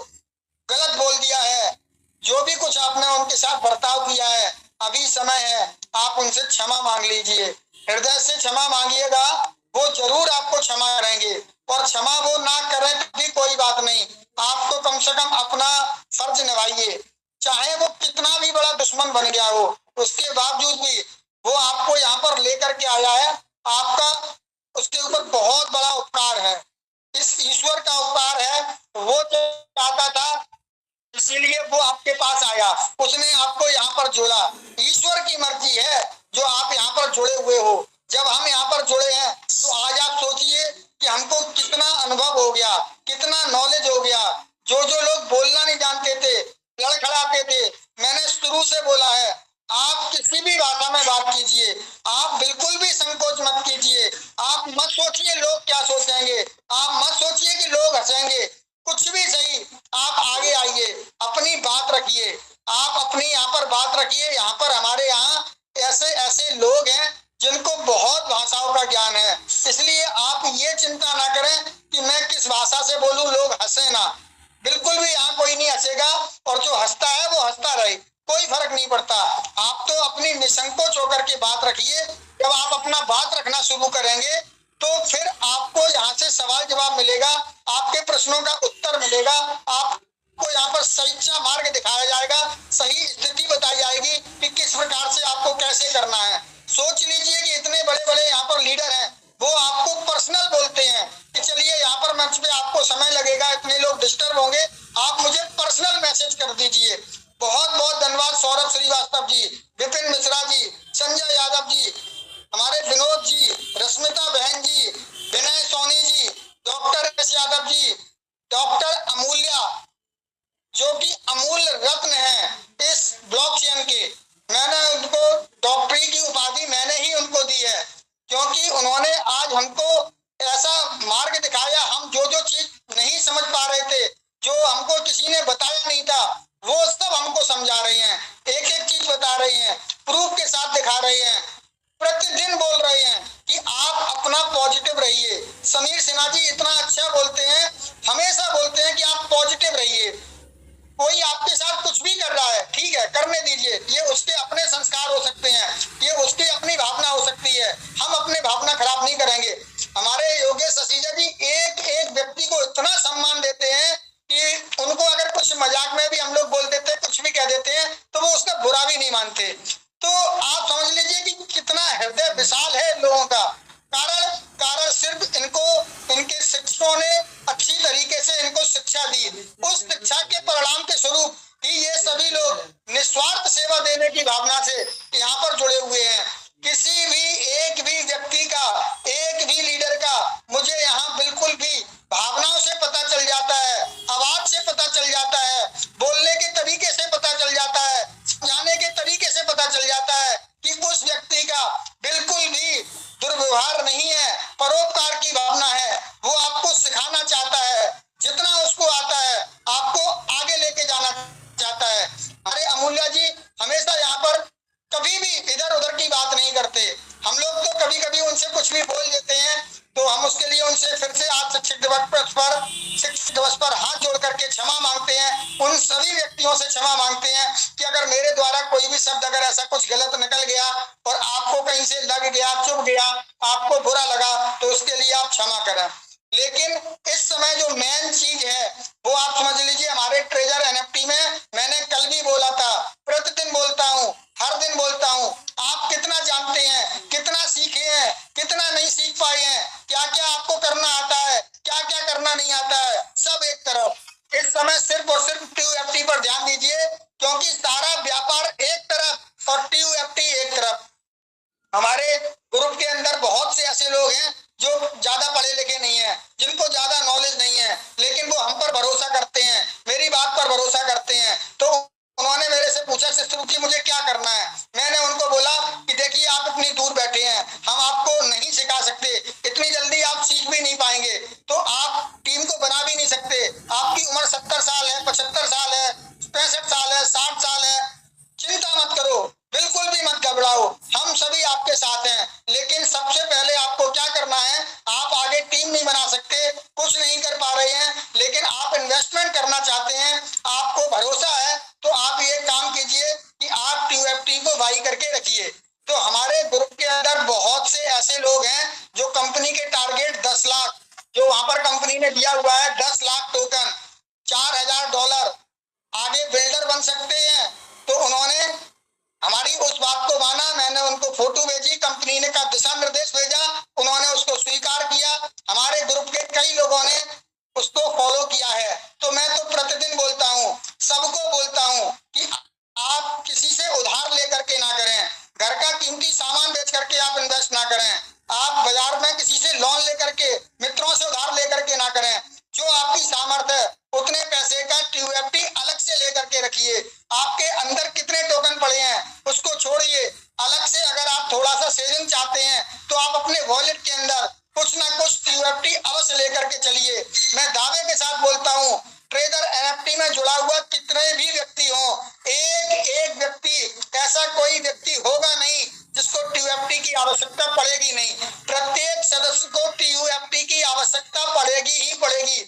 गलत बोल दिया है, जो भी कुछ आपने उनके साथ बर्ताव किया है, अभी समय है, आप उनसे क्षमा मांग लीजिए, हृदय से क्षमा मांगिएगा, वो जरूर आपको क्षमा करेंगे। और क्षमा वो ना करें तो भी कोई बात नहीं, आपको कम से कम अपना फर्ज निभाइए, चाहे वो कितना भी बड़ा दुश्मन बन गया हो, उसके बावजूद भी वो आपको यहाँ पर लेकर के आया है, आपका उसके ऊपर बहुत बड़ा उपकार है, इस ईश्वर का उपकार है। वो चाहता था, इसीलिए वो आपके पास आया, उसने आपको यहाँ पर जोड़ा, ईश्वर की मर्जी है जो आप यहाँ पर जुड़े हुए हो। जब हम यहाँ पर जुड़े हैं तो आज आप सोचिए कि हमको कितना अनुभव हो गया, कितना नॉलेज हो गया। जो जो लोग बोलना नहीं जानते थे, लड़खड़ाते थे, मैंने शुरू से बोला है, आप किसी भी भाषा में बात कीजिए, आप बिल्कुल भी संकोच मत कीजिए, आप मत सोचिए लोग क्या सोचेंगे, आप मत सोचिए कि लोग हंसेंगे, कुछ भी सही, आप आगे आइए, अपनी बात रखिए, आप अपनी यहाँ पर बात रखिए। यहाँ पर हमारे यहाँ ऐसे ऐसे लोग हैं जिनको बहुत भाषाओं का ज्ञान है, इसलिए आप ये चिंता ना करें कि मैं किस भाषा से बोलूं, लोग हंसे ना, बिल्कुल भी यहाँ कोई नहीं हंसेगा, और जो हंसता है वो हंसता रहे, कोई फर्क नहीं पड़ता। आप तो अपनी निसंकोच होकर के बात रखिए, जब आप अपना बात रखना शुरू करेंगे तो फिर आपको यहाँ से सवाल जवाब मिलेगा, आपके प्रश्नों का उत्तर मिलेगा, आपको यहाँ पर शिक्षा मार्ग दिखाया जाएगा, सही स्थिति बताई जाएगी कि किस प्रकार से आपको कैसे करना है। सोच लीजिए कि इतने बड़े बड़े यहाँ पर लीडर हैं, वो आपको पर्सनल बोलते हैं कि चलिए यहाँ पर मंच पे आपको समय लगेगा, इतने लोग डिस्टर्ब होंगे, आप मुझे पर्सनल मैसेज कर दीजिए। बहुत बहुत धन्यवाद सौरभ श्रीवास्तव जी, विपिन मिश्रा जी, संजय यादव जी, हमारे विनोद जी, रश्मिता बहन जी, विनय सोनी जी, doctor S Yadav ji, doctor Amulya जो कि अमूल रत्न है इस ब्लॉकचेन के, मैंने उनको डॉक्टरी की उपाधि मैंने ही उनको दी है, क्योंकि उन्होंने आज हमको ऐसा मार्ग दिखाया, हम जो जो चीज नहीं समझ पा रहे थे, जो हमको किसी ने बताया नहीं था, वो सब हमको समझा रही हैं, एक एक चीज बता रही हैं, प्रूफ के साथ दिखा रही हैं, प्रतिदिन बोल रहे हैं कि आप अपना पॉजिटिव रहिए। समीर सिन्हा जी इतना अच्छा बोलते हैं, हमेशा बोलते हैं कि आप पॉजिटिव रहिए, कोई आपके साथ कुछ भी कर रहा है, ठीक है, करने दीजिए, ये उसके अपने संस्कार हो सकते हैं, ये उसकी अपनी भावना हो सकती है, हम अपने भावना खराब नहीं करेंगे। हमारे योगेश ससीजा जी एक एक व्यक्ति को इतना सम्मान देते हैं कि उनको अगर कुछ मजाक में भी हम लोग बोल देते हैं, कुछ भी कह देते हैं, तो वो उसका बुरा भी नहीं मानते। तो आप समझ लीजिए कि कितना हृदय विशाल है लोगों का। कारण सिर्फ इनको इनके शिक्षकों ने अच्छी तरीके से इनको शिक्षा दी, उस शिक्षा के परिणाम के स्वरूप ही ये सभी लोग निस्वार्थ सेवा देने की भावना से यहाँ पर जुड़े हुए हैं। किसी भी एक भी व्यक्ति का, एक भी लीडर का मुझे यहाँ बिल्कुल भी भावनाओं से पता चल जाता है, आवाज से पता चल जाता है, बोलने के तरीके से पता चल जाता है, जाने के तरीके से पता चल जाता है कि उस व्यक्ति का बिल्कुल भी दुर्व्यवहार नहीं है, परोपकार की भावना है, वो आपको सिखाना चाहता है, जितना उसको आता है आपको आगे लेके जाना चाहता है। अरे अमूल्या जी हमेशा यहाँ पर कभी भी इधर उधर की बात नहीं करते, हम लोग तो कभी कभी उनसे कुछ भी बोल देते हैं, तो हम उसके लिए उनसे फिर से आज शिक्षक दिवस पर हाथ जोड़ करके क्षमा मांगते हैं, उन सभी व्यक्तियों से क्षमा मांगते हैं कि अगर मेरे द्वारा कोई भी शब्द अगर ऐसा कुछ गलत निकल गया और आपको कहीं से लग गया, चुभ गया, आपको बुरा लगा, तो उसके लिए आप क्षमा करें। लेकिन इस समय जो मेन चीज है वो आप समझ लीजिए, हमारे ट्रेजर एनएफटी में मैंने कल भी बोला था, प्रतिदिन बोलता हूँ, हर दिन बोलता हूँ, आप कितना जानते हैं, कितना सीखे हैं, कितना नहीं सीख पाए हैं, क्या क्या आपको करना आता है, क्या क्या करना नहीं आता है, सब एक तरफ। इस समय सिर्फ और सिर्फ TUFT पर ध्यान दीजिए, क्योंकि सारा व्यापार एक तरफ और TUFT एक तरफ। हमारे ग्रुप के अंदर बहुत से ऐसे लोग हैं जो ज्यादा पढ़े लिखे नहीं है, जिनको ज्यादा नॉलेज नहीं है, लेकिन वो हम पर भरोसा करते हैं, मेरी बात पर भरोसा करते हैं। तो उन्होंने मेरे से पूछा सिस्टर जी मुझे क्या करना है, मैंने उनको बोला कि देखिए आप अपनी भरोसा है तो आप ये काम कीजिए कि आप TUFT को बाई करके रखिए। तो हमारे ग्रुप के अंदर बहुत से ऐसे लोग हैं जो कंपनी के टारगेट 10 लाख, जो वहां पर कंपनी ने दिया हुआ है 10 लाख टोकन, $4000 आगे बिल्डर बन सकते हैं, तो उन्होंने हमारी उस बात को माना। मैंने उनको फोटो भेजी, कंपनी ने का दिशा निर्देश भेजा, उन्होंने उसको स्वीकार किया। हमारे ग्रुप के कई लोगों ने उसको फॉलो किया है। तो मैं तो प्रतिदिन बोलता हूँ, सबको बोलता हूँ कि आप किसी से उधार लेकर के ना करें, घर का कीमती सामान बेच करके आप इन्वेस्ट ना करें, आप बाजार में किसी से लोन लेकर के, मित्रों से उधार लेकर के ना करें। जो आपकी सामर्थ्य है उतने पैसे का TUFT अलग से लेकर के रखिए। आपके अंदर कितने टोकन पड़े हैं उसको छोड़िए, अलग से अगर आप थोड़ा सा सेविंग चाहते हैं तो आप अपने वॉलेट के अंदर कुछ ना कुछ TUFT अवश्य लेकर के चलिए। मैं दावे के साथ बोलता हूँ, ट्रेडर NFT में जुड़ा हुआ कितने भी व्यक्ति हों, एक व्यक्ति, ऐसा कोई व्यक्ति होगा नहीं जिसको TUFT की आवश्यकता पड़ेगी नहीं। प्रत्येक सदस्य को TUFT की आवश्यकता पड़ेगी ही पड़ेगी।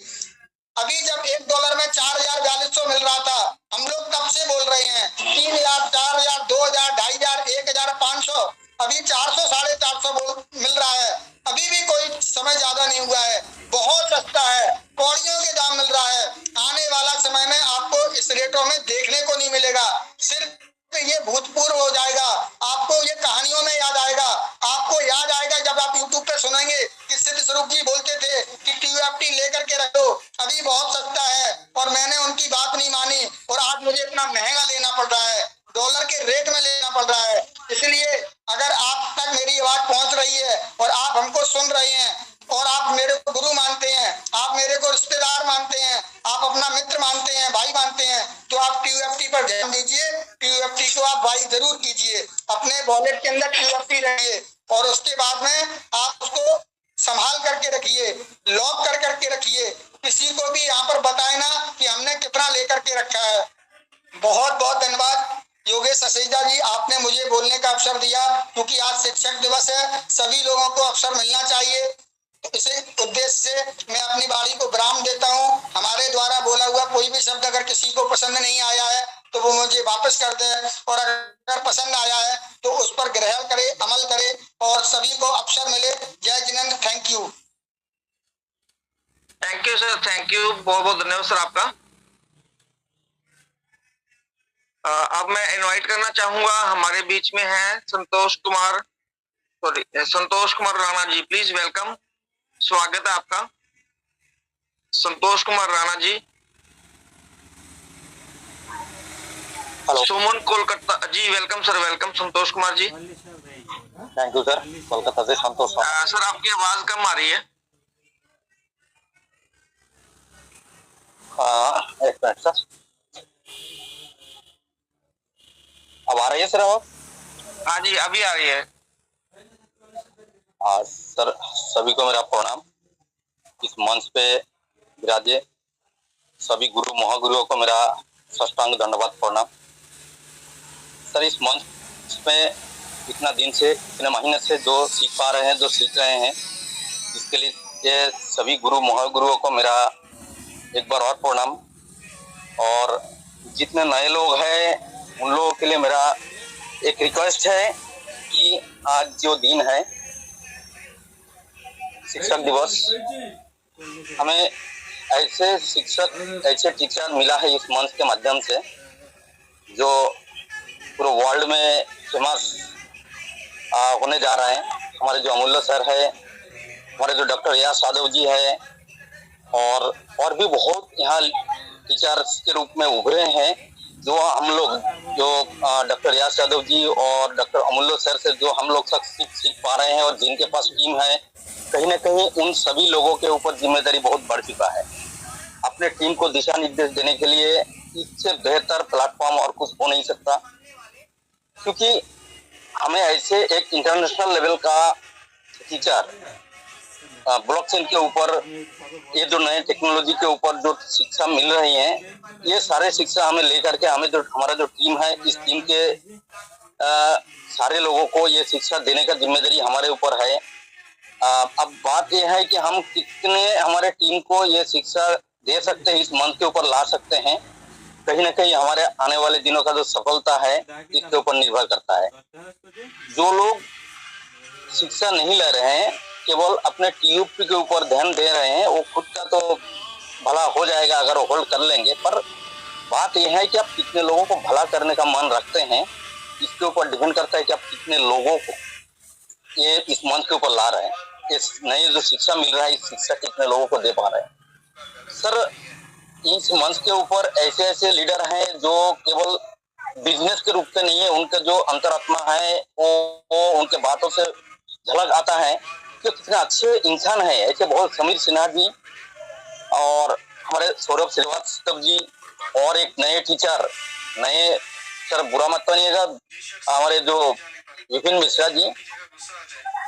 अभी जब $1 में 4,4200 मिल रहा था, हम लोग तब से बोल रहे हैं 3,000, 4,000, 2,000, 2,500, 1,500, अभी 400, 450 मिल रहा है। अभी भी कोई समय ज्यादा नहीं हुआ है, बहुत सस्ता है, कौड़ियों के दाम मिल रहा है। आने वाला समय में आपको इस रेटों में देखने को नहीं मिलेगा। सिर्फ ये भूतपूर्व हो जाएगा, आपको ये कहानियों में याद आएगा। आपको याद आएगा जब आप YouTube पे सुनेंगे कि सिद्ध स्वरूप जी बोलते थे कि TUFT लेकर के रखो, अभी बहुत सस्ता है, और मैंने उनकी बात नहीं मानी और आज मुझे इतना महंगा लेना पड़ रहा है, डॉलर के रेट में लेना पड़ रहा है। इसलिए अगर आप तक मेरी आवाज पहुंच रही है और आप हमको सुन रहे हैं और आप मेरे को गुरु मानते हैं, आप मेरे को रिश्तेदार मानते हैं, आप अपना मित्र मानते हैं, भाई मानते हैं, तो आप TUFT पर ध्यान दीजिए। TUFT को आप बाई जरूर कीजिए, अपने वॉलेट के अंदर TUFT रखिए और उसके बाद में आप उसको संभाल करके रखिए, लॉक कर करके रखिए। किसी को भी यहाँ पर बताए ना कि हमने कितना लेकर के रखा है। बहुत बहुत धन्यवाद योगेश ससेजा जी, आपने मुझे बोलने का अवसर दिया, क्योंकि आज शिक्षक दिवस है, सभी लोगों को अवसर मिलना चाहिए। तो इसी उद्देश्य से मैं अपनी वाणी को विराम देता हूँ। हमारे द्वारा बोला हुआ कोई भी शब्द अगर किसी को पसंद नहीं आया है तो वो मुझे वापस कर दे, और अगर पसंद आया है तो उस पर ग्रहण करे, अमल करे और सभी को अवसर मिले। जय Jinendra, thank you. Thank you sir, thank you, बहुत बहुत धन्यवाद सर आपका। अब मैं इनवाइट करना चाहूंगा, हमारे बीच में है संतोष कुमार राणा जी, प्लीज वेलकम, स्वागत है आपका Santosh Kumar Rana ji. Hello, Suman Kolkata ji, welcome sir, welcome Santosh Kumar ji. Thank you sir, Kolkata से संतोष। सर आपकी आवाज कम आ रही है। एक मिनट सर, अब आ रही है सर आवाज? हाँ जी, अभी आ रही है। सर सभी को मेरा प्रणाम। इस मंच पे विराजे सभी गुरु महागुरुओं को मेरा साष्टांग दंडवत प्रणाम। सर इस मंच पे इतना दिन से, इतने महीने से जो सीख पा रहे हैं, जो सीख रहे हैं, इसके लिए ये सभी गुरु महागुरुओं को मेरा एक बार और प्रणाम। और जितने नए लोग हैं उन लोगों के लिए मेरा एक रिक्वेस्ट है कि आज जो दिन है शिक्षक दिवस, हमें ऐसे शिक्षक, ऐसे टीचर मिला है इस मंच के माध्यम से जो पूरे वर्ल्ड में फेमस होने जा रहे हैं। हमारे जो अमूल्य सर है, हमारे जो डॉक्टर यश यादव जी है, और भी बहुत यहाँ टीचर्स के रूप में उभरे हैं, जो हम लोग, जो डॉक्टर यश यादव जी और डॉक्टर अमूल्य सर से जो हम लोग सीख पा रहे हैं, और जिनके पास टीम है, कहीं ना कहीं उन सभी लोगों के ऊपर जिम्मेदारी बहुत बढ़ चुका है। अपने टीम को दिशा निर्देश देने के लिए इससे बेहतर प्लेटफॉर्म और कुछ हो नहीं सकता, क्योंकि हमें ऐसे एक इंटरनेशनल लेवल का टीचर ब्लॉकचेन के ऊपर, ये जो नए टेक्नोलॉजी के ऊपर जो शिक्षा मिल रही है, ये सारे शिक्षा हमें लेकर के, हमें जो हमारा जो टीम है, इस टीम के सारे लोगों को ये शिक्षा देने का जिम्मेदारी हमारे ऊपर है। अब बात यह है कि हम कितने हमारे टीम को ये शिक्षा दे सकते हैं, इस मंच के ऊपर ला सकते हैं। कहीं ना कहीं हमारे आने वाले दिनों का जो सफलता है इसके ऊपर निर्भर करता है। जो लोग शिक्षा नहीं ले रहे हैं, केवल अपने टीयूपी के ऊपर ध्यान दे रहे हैं, वो खुद का तो भला हो जाएगा अगर वो होल्ड कर लेंगे, पर बात यह है कि आप कितने लोगों को भला करने का मन रखते हैं, इसके ऊपर डिपेंड करता है कि आप कितने लोगों को ये इस मंच के ऊपर ला रहे हैं। इस नई जो शिक्षा मिल रहा है, इस शिक्षा कितने लोगों को दे पा रहे हैं। सर, इस मंच के ऊपर ऐसे ऐसे लीडर हैं जो केवल बिजनेस के रूप में नहीं है, उनका जो अंतरात्मा है वो उनके बातों से झलक आता है कि कितने अच्छे इंसान है। ऐसे बहुत समीर सिन्हा जी और हमारे सौरभ श्रीवास्तव जी और एक नए टीचर, नए सर बुरा मत मानिएगा, हमारे जो विपिन मिश्रा जी,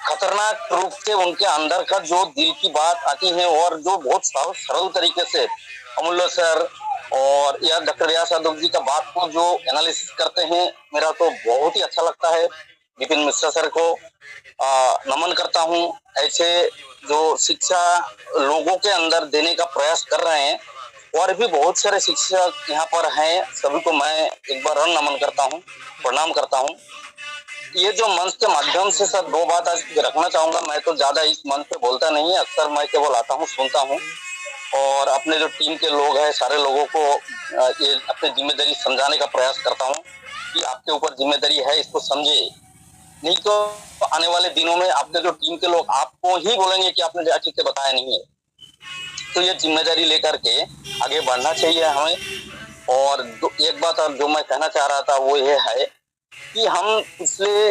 खतरनाक रूप से उनके अंदर का जो दिल की बात आती है और जो बहुत सरल तरीके से अमूल्य सर और या डॉक्टर रियाज यादव जी का बात को जो एनालिसिस करते हैं, मेरा तो बहुत ही अच्छा लगता है। विपिन मिश्रा सर को नमन करता हूँ। ऐसे जो शिक्षा लोगों के अंदर देने का प्रयास कर रहे हैं, और भी बहुत सारे शिक्षक यहाँ पर हैं, सभी को मैं एक बार नमन करता हूँ, प्रणाम करता हूँ। ये जो मंच के माध्यम से सर दो बात आज रखना चाहूंगा। मैं तो ज्यादा इस मंच पे बोलता नहीं है, अक्सर मैं केवल आता हूँ, सुनता हूँ और अपने जो टीम के लोग हैं सारे लोगों को ये अपनी जिम्मेदारी समझाने का प्रयास करता हूँ कि आपके ऊपर जिम्मेदारी है, इसको समझे। नहीं तो आने वाले दिनों में आपके जो टीम के लोग आपको ही बोलेंगे कि आपने ठीक से बताया नहीं है। तो ये जिम्मेदारी लेकर के आगे बढ़ना चाहिए हमें। और एक बात और जो मैं कहना चाह रहा था वो ये है कि हम पिछले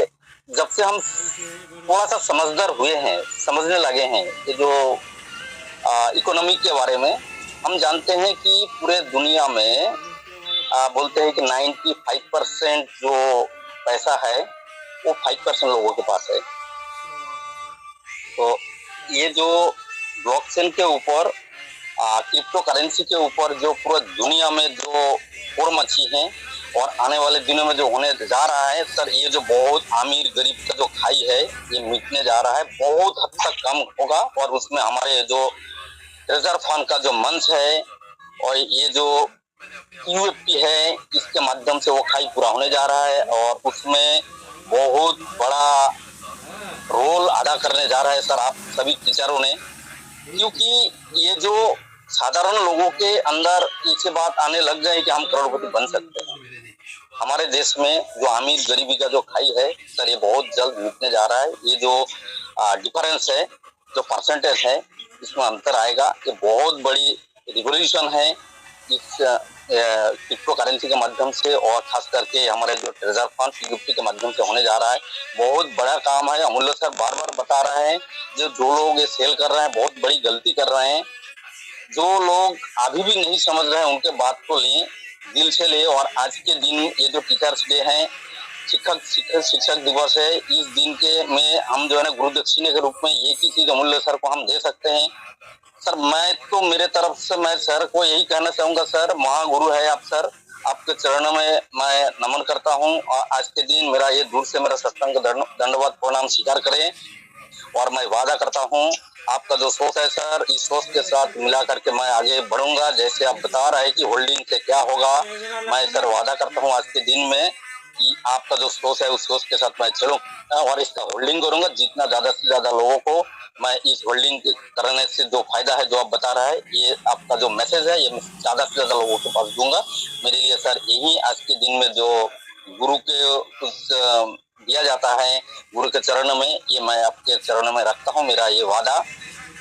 जब से हम थोड़ा सा समझदार हुए हैं, समझने लगे हैं कि जो इकोनॉमी के बारे में, हम जानते हैं कि पूरे दुनिया में बोलते हैं कि 95% जो पैसा है वो 5% लोगों के पास है। तो ये जो ब्लॉकचेन के ऊपर, क्रिप्टो करेंसी के ऊपर जो पूरा दुनिया में जो और मची है और आने वाले दिनों में जो होने जा रहा है सर, ये जो बहुत अमीर गरीब का जो खाई है ये मिटने जा रहा है, बहुत हद तक कम होगा। और उसमें हमारे जो रिजर्व फंड का जो मंच है और ये जो यूएफपी है, इसके माध्यम से वो खाई पूरा होने जा रहा है और उसमें बहुत बड़ा रोल अदा करने जा रहा है सर आप सभी टीचरों ने। क्योंकि ये जो साधारण लोगों के अंदर ऐसी बात आने लग गई कि हम करोड़पति बन सकते हैं। हमारे देश में जो अमीर गरीबी का जो खाई है सर, ये बहुत जल्द मिटने जा रहा है। ये जो डिफरेंस है, जो परसेंटेज है, इसमें अंतर आएगा। ये बहुत बड़ी रिवोल्यूशन है इस क्रिप्टो करेंसी के माध्यम से और खास करके हमारे जो रिजर्व फंड टीयूपी के माध्यम से होने जा रहा है। बहुत बड़ा काम है। अमूल्य सर बार बार बता रहे हैं जो लोग ये सेल कर रहे हैं बहुत बड़ी गलती कर रहे हैं। जो लोग अभी भी नहीं समझ रहे हैं उनके बात को लें, दिल से ले। और आज के दिन ये जो टीचर्स डे है, शिक्षक दिवस है, इस दिन के में हम जो है ना गुरु दक्षिणे के रूप में एक ही चीज अमूल्य सर को हम दे सकते हैं। सर मैं तो मेरे तरफ से मैं सर को यही कहना चाहूंगा, सर महागुरु है आप सर, आपके चरणों में मैं नमन करता हूं। और आज के दिन मेरा ये दूर से मेरा सत्संग दंडवत प्रणाम स्वीकार करें। और मैं वादा करता हूं आपका जो सोच है सर, इस सोच के साथ मिला करके मैं आगे बढ़ूंगा। जैसे आप बता रहे हैं कि होल्डिंग से क्या होगा, मैं सर वादा करता हूं आज के दिन में कि आपका जो सोच है उस सोच के साथ मैं चलूं और इसका होल्डिंग करूंगा। जितना ज्यादा से ज्यादा लोगों को मैं इस होल्डिंग करने से जो फायदा है जो आप बता रहा है, ये आपका जो मैसेज है ये मैं ज्यादा से ज्यादा लोगों के पास दूंगा। मेरे लिए सर यही आज के दिन में जो गुरु के उस दिया जाता है गुरु के चरणों में, ये मैं आपके चरणों में रखता हूँ, मेरा ये वादा।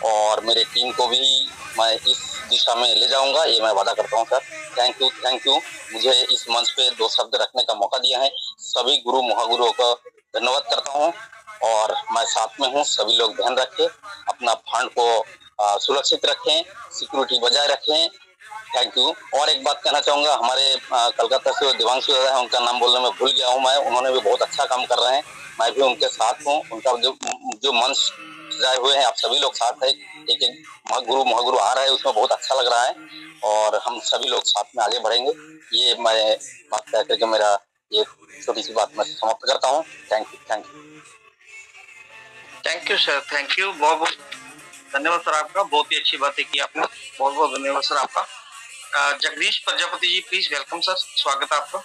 और मेरे टीम को भी मैं इस दिशा में ले जाऊंगा, ये मैं वादा करता हूँ सर। थैंक यू मुझे इस मंच पे दो शब्द रखने का मौका दिया है। सभी गुरु महागुरुओं का धन्यवाद करता हूँ और मैं साथ में हूँ। सभी लोग ध्यान रखें, अपना फंड को सुरक्षित रखें, सिक्योरिटी बजाय रखें। Thank you. और एक बात कहना चाहूंगा, हमारे कलकत्ता से देवांशु दादा है, उनका नाम बोलने में भूल गया हूँ मैं, उन्होंने भी बहुत अच्छा काम कर रहे हैं, मैं भी उनके साथ हूँ। उनका जो मंच सजाए हुए हैं आप सभी लोग साथ है, एक महागुरु आ रहा है, उसमें बहुत अच्छा लग रहा है और हम सभी लोग साथ में आगे बढ़ेंगे। ये मैं बात कह करके मेरा ये छोटी सी बात मैं समाप्त करता हूँ। Thank you sir, thank you, बहुत बहुत धन्यवाद सर आपका। बहुत ही अच्छी बातें की आपने, बहुत बहुत धन्यवाद सर आपका। Jagdish Prajapati ji, please welcome sir, स्वागत है आपका।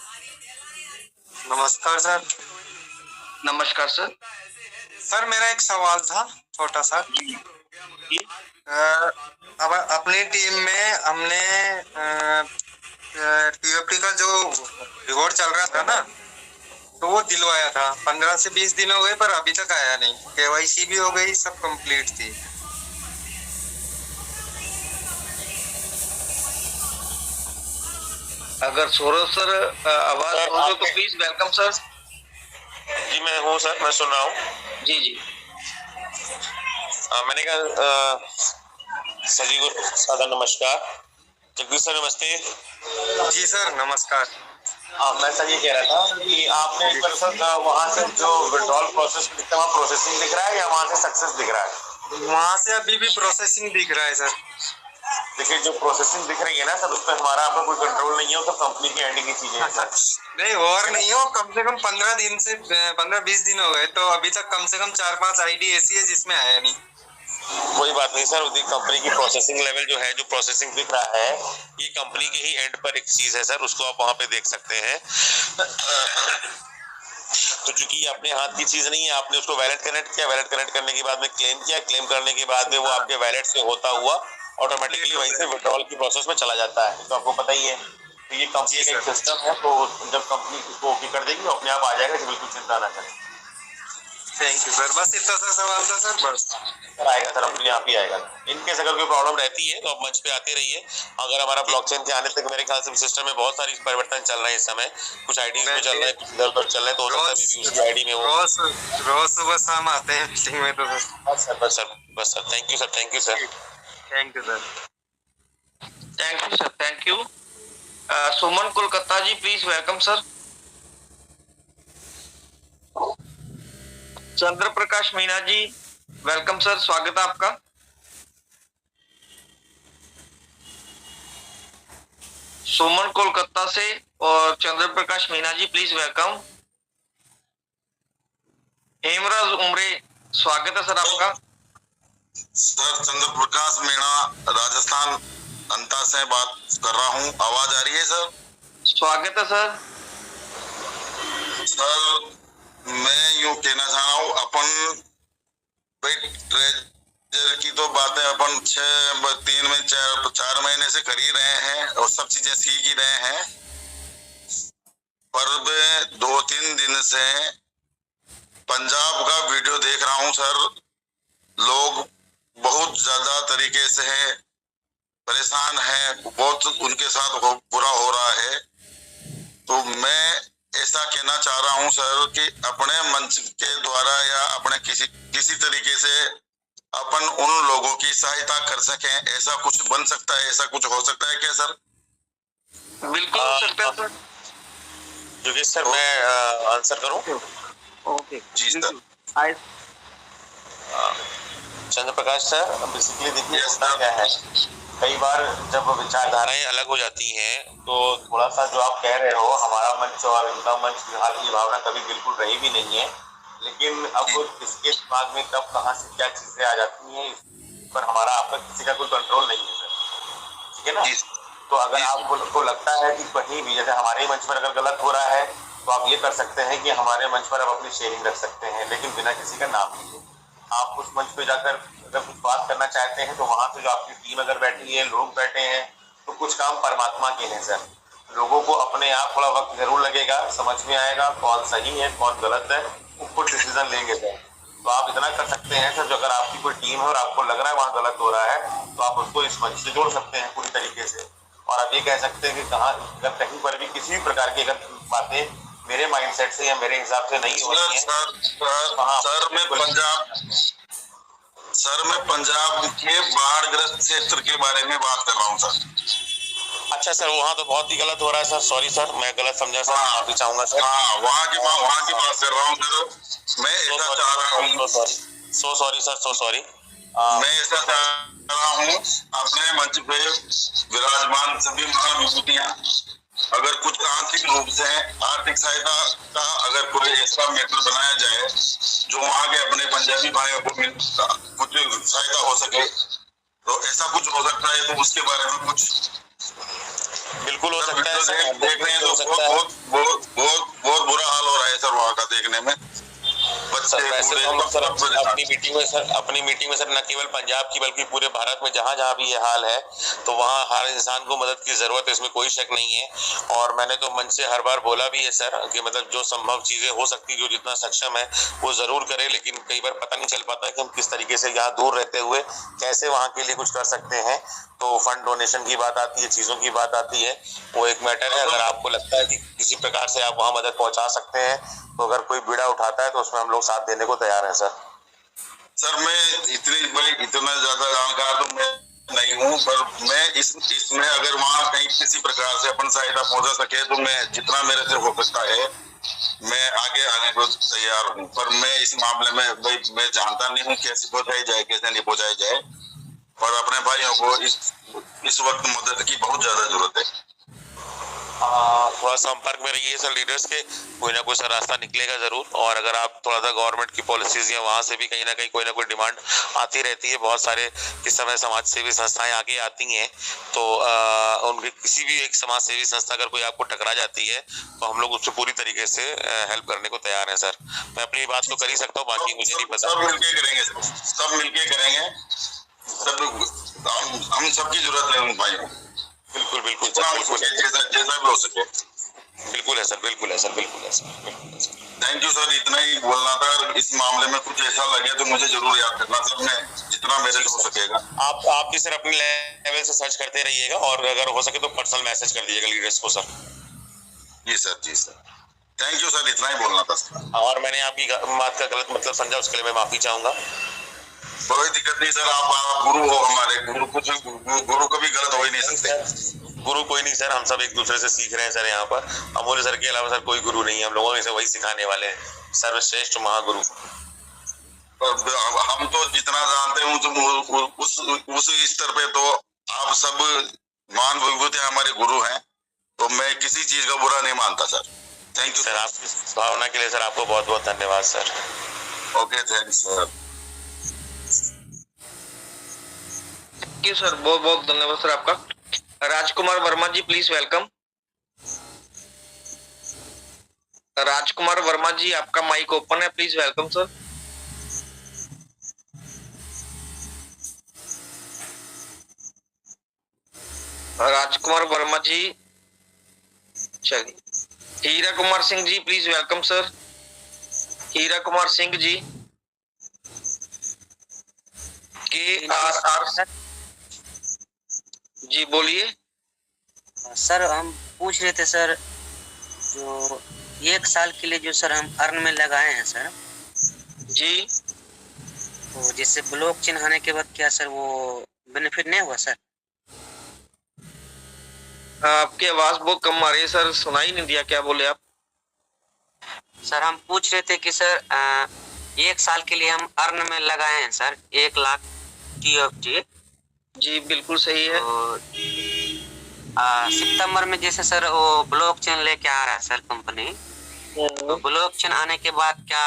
नमस्कार सर। नमस्कार सर। सर मेरा एक सवाल था छोटा सा। अब अपनी टीम में हमने टीओपी का जो रिवॉर्ड चल रहा था ना, तो वो दिलवाया था। 15 से 20 दिन हो गए पर अभी तक आया नहीं। केवाईसी भी हो गई, सब कंप्लीट थी। अगर सौरभ सर आवाज हो तो प्लीज वेलकम सर। जी मैं हूँ सर, मैं सुन रहा हूँ। जी जी। मैंने कहा सभी को सादा नमस्कार। जगदीश सर नमस्ते। जी सर नमस्कार। मैं सर ये कह रहा था कि आपने एक बार सर वहाँ से जो विड्रॉल प्रोसेस दिखता है, वहाँ प्रोसेसिंग दिख रहा है या वहाँ से सक्सेस दिख रहा है? वहाँ से अभी भी प्रोसेसिंग दिख रहा है सर। देखिए जो प्रोसेसिंग दिख रही है ना सर, उस पर हमारा आपका कोई कंट्रोल नहीं है, वो सब कंपनी की एंडिंग की चीजें हैं सर। नहीं और नहीं हो, कम से कम 15 दिन से 15-20 दिन हो गए, तो अभी तक कम से कम 4-5 आईडी ऐसी है जिसमें आया नहीं। कोई बात नहीं सर, कंपनी की प्रोसेसिंग लेवल जो है, जो प्रोसेसिंग दिख रहा है, ये कंपनी के ही एंड पर एक चीज है सर, उसको आप वहां पे देख सकते हैं। तो चूंकि अपने हाथ की चीज नहीं है, आपने उसको वैलेट कनेक्ट किया, वैलेट कनेक्ट करने के बाद में क्लेम किया, क्लेम करने के बाद में वो आपके वैलेट से होता हुआ ऑटोमेटिकली वहीं से विड्रॉल की प्रोसेस में चला जाता है। तो आपको पता ही है, तो ये कंपनी का एक सिस्टम है। तो जब कंपनी इसको ओके कर देगी, अपने आप आ जाएगा, तो बिल्कुल चिंता ना करें। थैंक यू सर, बस इतना सा सवाल था सर। बस सर आएगा सर, अपने आप ही आएगा। इनकेस अगर कोई प्रॉब्लम रहती है तो आप मंच पे आते रहिए। अगर हमारा ब्लॉकचेन के आने तक मेरे ख्याल से सिस्टम में बहुत सारी परिवर्तन चल रहे हैं इस समय, कुछ आईडीज में चल रहा है, कुछ इधर उधर चल रहे हैं, तो हो सकता है मे बी उसकी आईडी में हो। रोज सुबह शाम आते हैं मीटिंग में। तो बस sir thank you sir, thank you sir, thank you sir. Thank you sir, thank you. Suman Kolkata ji, please welcome sir. Chandra Prakash Meena ji, welcome sir, स्वागत है आपका। सुमन कोलकाता से और चंद्र प्रकाश मीना जी, प्लीज वेलकम। हेमराज उमरे, स्वागत है सर आपका। सर चंद्र प्रकाश मीणा, राजस्थान अंता से बात कर रहा हूँ। आवाज आ रही है सर? स्वागत है सर। सर मैं यूं कहना चाह रहा हूँ, अपन ट्रेजर की तो बातें अपन 4 महीने से कर ही रहे हैं और सब चीजें सीख ही रहे हैं। पर 2-3 दिन से पंजाब का वीडियो देख रहा हूँ सर, लोग बहुत ज्यादा तरीके से परेशान है, बहुत उनके साथ बुरा हो रहा है। तो मैं ऐसा कहना चाह रहा हूं सर कि अपने मंच के द्वारा या अपने किसी तरीके से अपन उन लोगों की सहायता कर सकें, ऐसा कुछ बन सकता है, ऐसा कुछ हो सकता है क्या सर? बिल्कुल हो सकता है सर। योगेश सर मैं आंसर करूं? ओके जी सर। चंद्र प्रकाश सर, बेसिकली देखिए होता क्या है, कई बार जब विचारधाराएं अलग हो जाती हैं तो थोड़ा सा जो आप कह रहे हो, हमारा मंच और इनका मंच, फिलहाल ये भावना कभी बिल्कुल रही भी नहीं है, लेकिन अब किसके दिमाग में कब कहाँ से क्या चीजें आ जाती हैं, इस पर हमारा आपका किसी का कोई कंट्रोल नहीं है सर, ठीक है ना? तो अगर आपको लगता है कि कहीं भी जैसे हमारे मंच पर अगर गलत हो रहा है, तो आप ये कर सकते हैं कि हमारे मंच पर आप अपनी शेयरिंग रख सकते हैं, लेकिन बिना किसी का नाम लिए। आप उस मंच पे जाकर अगर कुछ बात करना चाहते हैं तो वहां पे जो आपकी टीम अगर बैठी है, लोग बैठे हैं, तो कुछ काम परमात्मा के हैं सर। लोगों को अपने आप थोड़ा वक्त जरूर लगेगा, समझ में आएगा कौन सही है कौन गलत है, वो डिसीजन लेंगे सर। तो आप इतना कर सकते हैं सर, जो अगर आपकी कोई टीम है और आपको लग रहा है वहाँ गलत हो रहा है, तो आप उसको इस मंच से जोड़ सकते हैं पूरी तरीके से। और आप ये कह सकते हैं कि कहाँ अगर कहीं पर भी किसी भी प्रकार की अगर बातें मेरे माइंडसेट से या मेरे हिसाब से नहीं हो रही है, सर मैं पंजाब के बाढ़ग्रस्त क्षेत्र के बारे में बात कर रहा हूँ सर। अच्छा सर, वहाँ तो बहुत ही गलत हो रहा है सर, सॉरी सर, मैं गलत समझा सर, माफी चाहूंगा सर। हाँ, वहाँ की बात कर रहा हूँ सर। मैं ऐसा चाह रहा हूँ, so sorry sir, so sorry. मैं ऐसा चाह रहा हूँ, अपने मंच पे विराजमान सभी महाविभूतियां अगर कुछ आर्थिक रूप से आर्थिक सहायता का अगर कोई ऐसा मैटर बनाया जाए जो वहाँ के अपने पंजाबी भाइयों को कुछ सहायता हो सके, तो ऐसा कुछ हो सकता है, तो उसके बारे में कुछ बिल्कुल हो सकता है सर, देख रहे हैं हो तो सकता है। बहुत बुरा हाल हो रहा है सर वहाँ का देखने में। सर वैसे तो हम लोग सर अपनी मीटिंग में सर न केवल पंजाब की बल्कि पूरे भारत में जहाँ जहाँ भी ये हाल है तो वहाँ हर इंसान को मदद की जरूरत है, इसमें कोई शक नहीं है। और मैंने तो मंच से हर बार बोला भी है सर कि मतलब जो संभव चीजें हो सकती, जो जितना सक्षम है वो जरूर करे, लेकिन कई बार पता नहीं चल पाता कि हम किस तरीके से यहाँ दूर रहते हुए कैसे वहाँ के लिए कुछ कर सकते हैं। तो फंड डोनेशन की बात आती है, चीजों की बात आती है, वो एक मैटर है। अगर आपको लगता है कि किसी प्रकार से आप वहाँ मदद पहुंचा सकते हैं तो अगर कोई बीड़ा उठाता है तो उसमें हम लोग साथ देने को तैयार हैं सर। सर मैं इतना ज्यादा जानकार तो मैं नहीं हूँ, पर मैं इसमें अगर वहाँ कहीं किसी प्रकार से अपन सहायता पहुंचा सके तो मैं जितना मेरे से हो सकता है मैं आगे आने को तैयार हूँ। पर मैं इस मामले में भाई मैं जानता नहीं हूँ कैसे पहुंचाई जाए कैसे नहीं पहुंचाई जाए, और अपने भाइयों को इस वक्त मदद की बहुत ज्यादा जरूरत है। थोड़ा संपर्क में रहिए सर लीडर्स के, कोई ना कोई सर रास्ता निकलेगा जरूर। और अगर आप थोड़ा सा गवर्नमेंट की पॉलिसीज या वहां से भी कहीं ना कहीं कोई ना कोई डिमांड आती रहती है, बहुत सारे इस समय समाज सेवी संस्थाएं आगे आती हैं, तो उनके किसी भी एक समाज सेवी संस्था अगर कोई आपको टकरा जाती है तो हम लोग उससे पूरी तरीके से हेल्प करने को तैयार है सर। मैं अपनी बात तो कर ही सकता हूँ, बाकी मुझे नहीं पता। सब मिलके करेंगे, सब मिलके करेंगे, हम सबकी जरूरत है उन भाइयों। बिल्कुल बिल्कुल जैसा भी हो सके। बिल्कुल है सर, बिल्कुल है सर, बिल्कुल है सर। थैंक यू सर, इतना ही बोलना था। इस मामले में कुछ ऐसा लगे तो मुझे जरूर याद करना सर, मैं जितना मेरे से हो सकेगा। आप भी सर अपने लेवल से सर्च करते रहिएगा और अगर हो सके तो पर्सनल मैसेज कर दीजिएगा लीडर्स को सर। जी सर, जी सर, थैंक यू सर, इतना ही बोलना था सर। और मैंने आपकी बात का गलत मतलब समझा उसके लिए मैं माफी चाहूंगा। कोई दिक्कत नहीं सर, आप गुरु हो हमारे, गुरु कभी गलत हो ही नहीं सकते। गुरु कोई नहीं सर, हम सब एक दूसरे से सीख रहे हैं सर। यहाँ पर अमूल्य सर के अलावा सर कोई गुरु नहीं है, हम लोगों से वही सिखाने वाले हैं, सर्वश्रेष्ठ महागुरु। हम तो जितना जानते हैं उस स्तर पे तो आप सब मान विभूति हमारे गुरु हैं, तो मैं किसी चीज का बुरा नहीं मानता सर। थैंक यू सर, आपकी भावना के लिए सर आपको बहुत बहुत धन्यवाद sir. Okay, thanks sir. Thank you sir, बहुत बहुत धन्यवाद सर आपका। Rajkumar Verma ji please welcome. राजकुमार वर्मा जी आपका माइक ओपन है, please welcome sir. Rajkumar Verma ji, चलिए। Hira Kumar Singh ji please welcome sir. Hira Kumar Singh ji. KRR ji बोलिए सर। हम पूछ रहे थे सर, जो 1 साल के लिए जो सर हम अर्न में लगाए हैं सर जी, तो जैसे ब्लॉक चिन्ह आने के बाद क्या सर वो बेनिफिट नहीं हुआ सर? आपकी आवाज बहुत कम आ रही है सर, सुनाई नहीं दिया, क्या बोले आप? सर हम पूछ रहे थे कि सर 1 साल के लिए हम अर्न में लगाए हैं सर 1 लाख TFT। जी बिल्कुल सही है। तो सितंबर में जैसे सर वो ब्लॉक चेन लेके आ रहा है सर कंपनी, तो ब्लॉक चेन आने के बाद क्या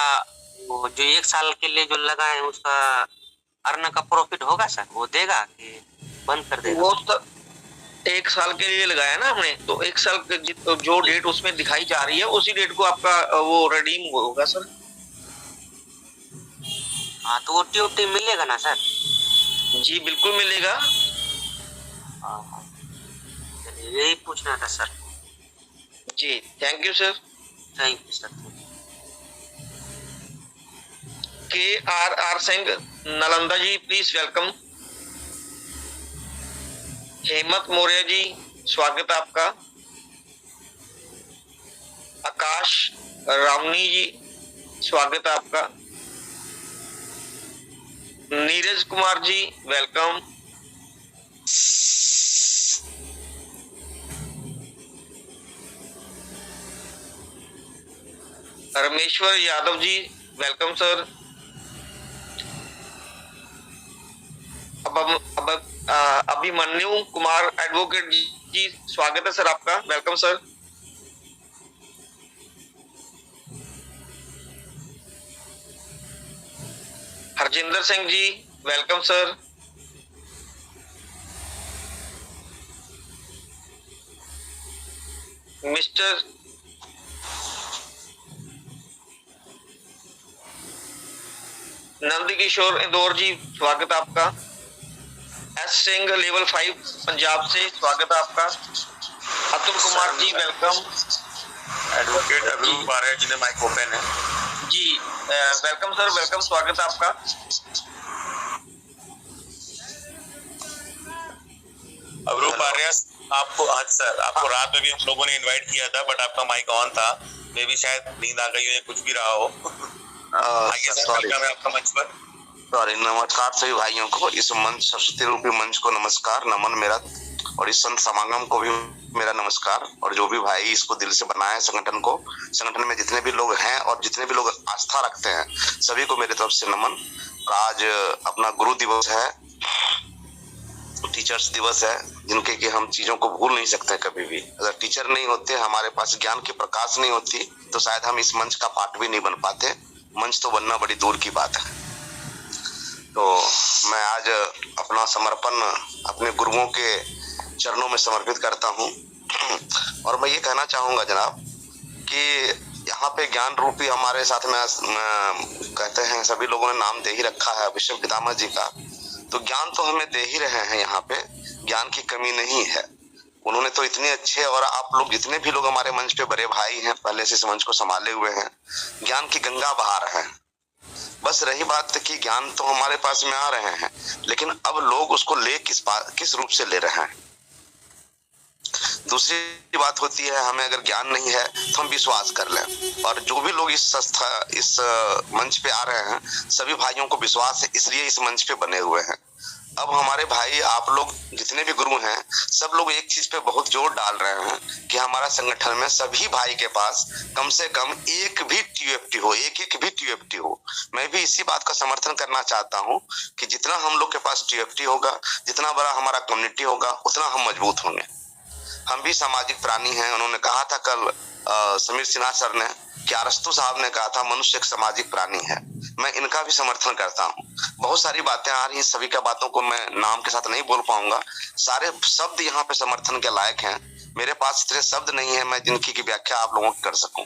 वो जो 1 साल के लिए जो लगा है उसका अर्न का प्रॉफिट होगा सर? वो देगा कि बंद कर देगा? वो तो 1 साल के लिए लगाया ना हमने, तो 1 साल जो डेट उसमें दिखाई जा रही है उसी डेट को आपका वो रिडीम होगा सर। हाँ, तो वो TFT मिलेगा ना सर? जी बिल्कुल मिलेगा। यही पूछना था सर। जी thank you sir. Thank you sir. KRR Singh Nalanda ji please welcome. Hemant Maurya ji स्वागत है आपका। आकाश रावनी जी स्वागत है आपका। Neeraj Kumar ji welcome. Rameshwar Yadav ji welcome sir. Abhimanyu Kumar advocate ji स्वागत है सर आपका, welcome sir. Harjinder Singh ji welcome sir. Mister Nandkishore Indore ji, स्वागत है आपका। एस सिंह लेवल 5 पंजाब से, स्वागत है आपका। अतुल कुमार जी, वेलकम। एडवोकेट अभिरूप आर्य जी ने माइक ओपन है जी, वेलकम सर, वेलकम, स्वागत है आपका। अभिरूप आर्य, आपको आज सर आपको रात में भी हम लोगों ने इनवाइट किया था, बट आपका माइक ऑन था, मे भी शायद नींद आ गई हो या कुछ भी रहा हो। आइए सर, वेलकम है आपका मंच पर। सॉरी, नमस्कार सभी भाइयों को, इस मंच सरस्वती रूपी मंच को नमस्कार, नमन मेरा, और इस संत समागम को भी मेरा नमस्कार। और जो भी भाई इसको दिल से बनाए संगठन को, संगठन में जितने भी लोग हैं और जितने भी लोग आस्था रखते हैं, सभी को मेरी तरफ से नमन। और आज अपना गुरु दिवस है, टीचर्स दिवस है, जिनके कि हम चीजों को भूल नहीं सकते कभी भी। अगर टीचर नहीं होते, हमारे पास ज्ञान की प्रकाश नहीं होती, तो शायद हम इस मंच का पार्ट भी नहीं बन पाते। मंच तो बनना बड़ी दूर की बात है। तो मैं आज अपना समर्पण अपने गुरुओं के चरणों में समर्पित करता हूँ। और मैं ये कहना चाहूंगा जनाब कि यहाँ पे ज्ञान रूपी हमारे साथ में कहते हैं, सभी लोगों ने नाम दे ही रखा है विश्व पितामह जी का, तो ज्ञान तो हमें दे ही रहे हैं। यहाँ पे ज्ञान की कमी नहीं है, उन्होंने तो इतने अच्छे, और आप लोग जितने भी लोग हमारे मंच पे बड़े भाई हैं, पहले से इस मंच को संभाले हुए हैं, ज्ञान की गंगा बहा रहे हैं। बस रही बात कि ज्ञान तो हमारे पास में आ रहे हैं, लेकिन अब लोग उसको ले किस रूप से ले रहे हैं। दूसरी बात होती है, हमें अगर ज्ञान नहीं है तो हम विश्वास कर लें। और जो भी लोग इस मंच पे आ रहे हैं, सभी भाइयों को विश्वास है, इसलिए इस मंच पे बने हुए हैं। अब हमारे भाई, आप लोग जितने भी गुरु हैं, सब लोग एक चीज पे बहुत जोर डाल रहे हैं कि हमारा संगठन में सभी भाई के पास कम से कम एक भी TUFT हो, एक भी TUFT हो। मैं भी इसी बात का समर्थन करना चाहता हूं कि जितना हम लोग के पास TUFT होगा, जितना बड़ा हमारा कम्युनिटी होगा, उतना हम मजबूत होंगे। हम भी सामाजिक प्राणी हैं। उन्होंने कहा था कल समीर सिन्हा सर ने कि अरस्तु साहब ने कहा था मनुष्य एक सामाजिक प्राणी है। मैं इनका भी समर्थन करता हूँ। बहुत सारी बातें आ रही हैं, सभी का बातों को मैं नाम के साथ नहीं बोल पाऊंगा। सारे शब्द यहाँ पे समर्थन के लायक हैं। मेरे पास इतने शब्द नहीं है मैं जिनकी की व्याख्या आप लोगों की कर सकूं।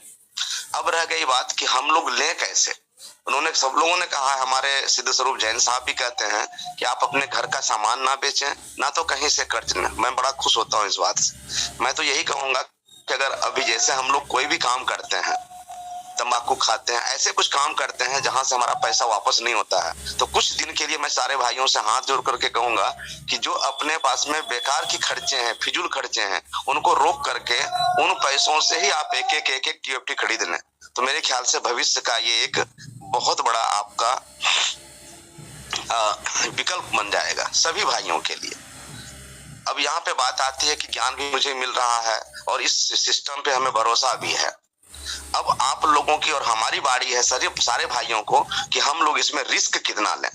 अब रह गई बात कि हम लोग लें कैसे। उन्होंने, सब लोगों ने कहा है, हमारे सिद्ध स्वरूप जैन साहब भी कहते हैं कि आप अपने घर का सामान ना बेचें, ना तो कहीं से कर्ज लें। मैं बड़ा खुश होता हूँ इस बात से। मैं तो यही कहूंगा कि अगर अभी जैसे हम लोग कोई भी काम करते हैं, तंबाकू खाते हैं, ऐसे कुछ काम करते हैं जहां से हमारा पैसा वापस नहीं होता है, तो कुछ दिन के लिए मैं सारे भाइयों से हाथ जोड़ करके कहूंगा कि जो अपने पास में बेकार की खर्चे हैं, फिजूल खर्चे हैं, उनको रोक करके उन पैसों से ही आप एक TUFT खरीद लें। तो मेरे ख्याल से भविष्य का ये एक बहुत बड़ा आपका विकल्प बन जाएगा सभी भाइयों के लिए। अब यहाँ पे बात आती है कि ज्ञान भी मुझे मिल रहा है और इस सिस्टम पे हमें भरोसा भी है। अब आप लोगों की और हमारी बारी है सारे भाइयों को कि हम लोग इसमें रिस्क कितना लें।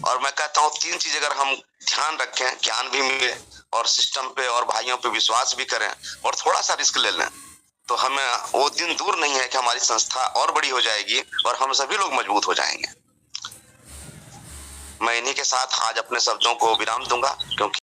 और मैं कहता हूँ 3 चीज अगर हम ध्यान रखें, ज्ञान भी मिले और सिस्टम पे और भाइयों पे विश्वास भी करें और थोड़ा सा रिस्क ले लें, तो हमें वो दिन दूर नहीं है कि हमारी संस्था और बड़ी हो जाएगी और हम सभी लोग मजबूत हो जाएंगे। मैं इन्हीं के साथ आज अपने शब्दों को विराम दूंगा, क्योंकि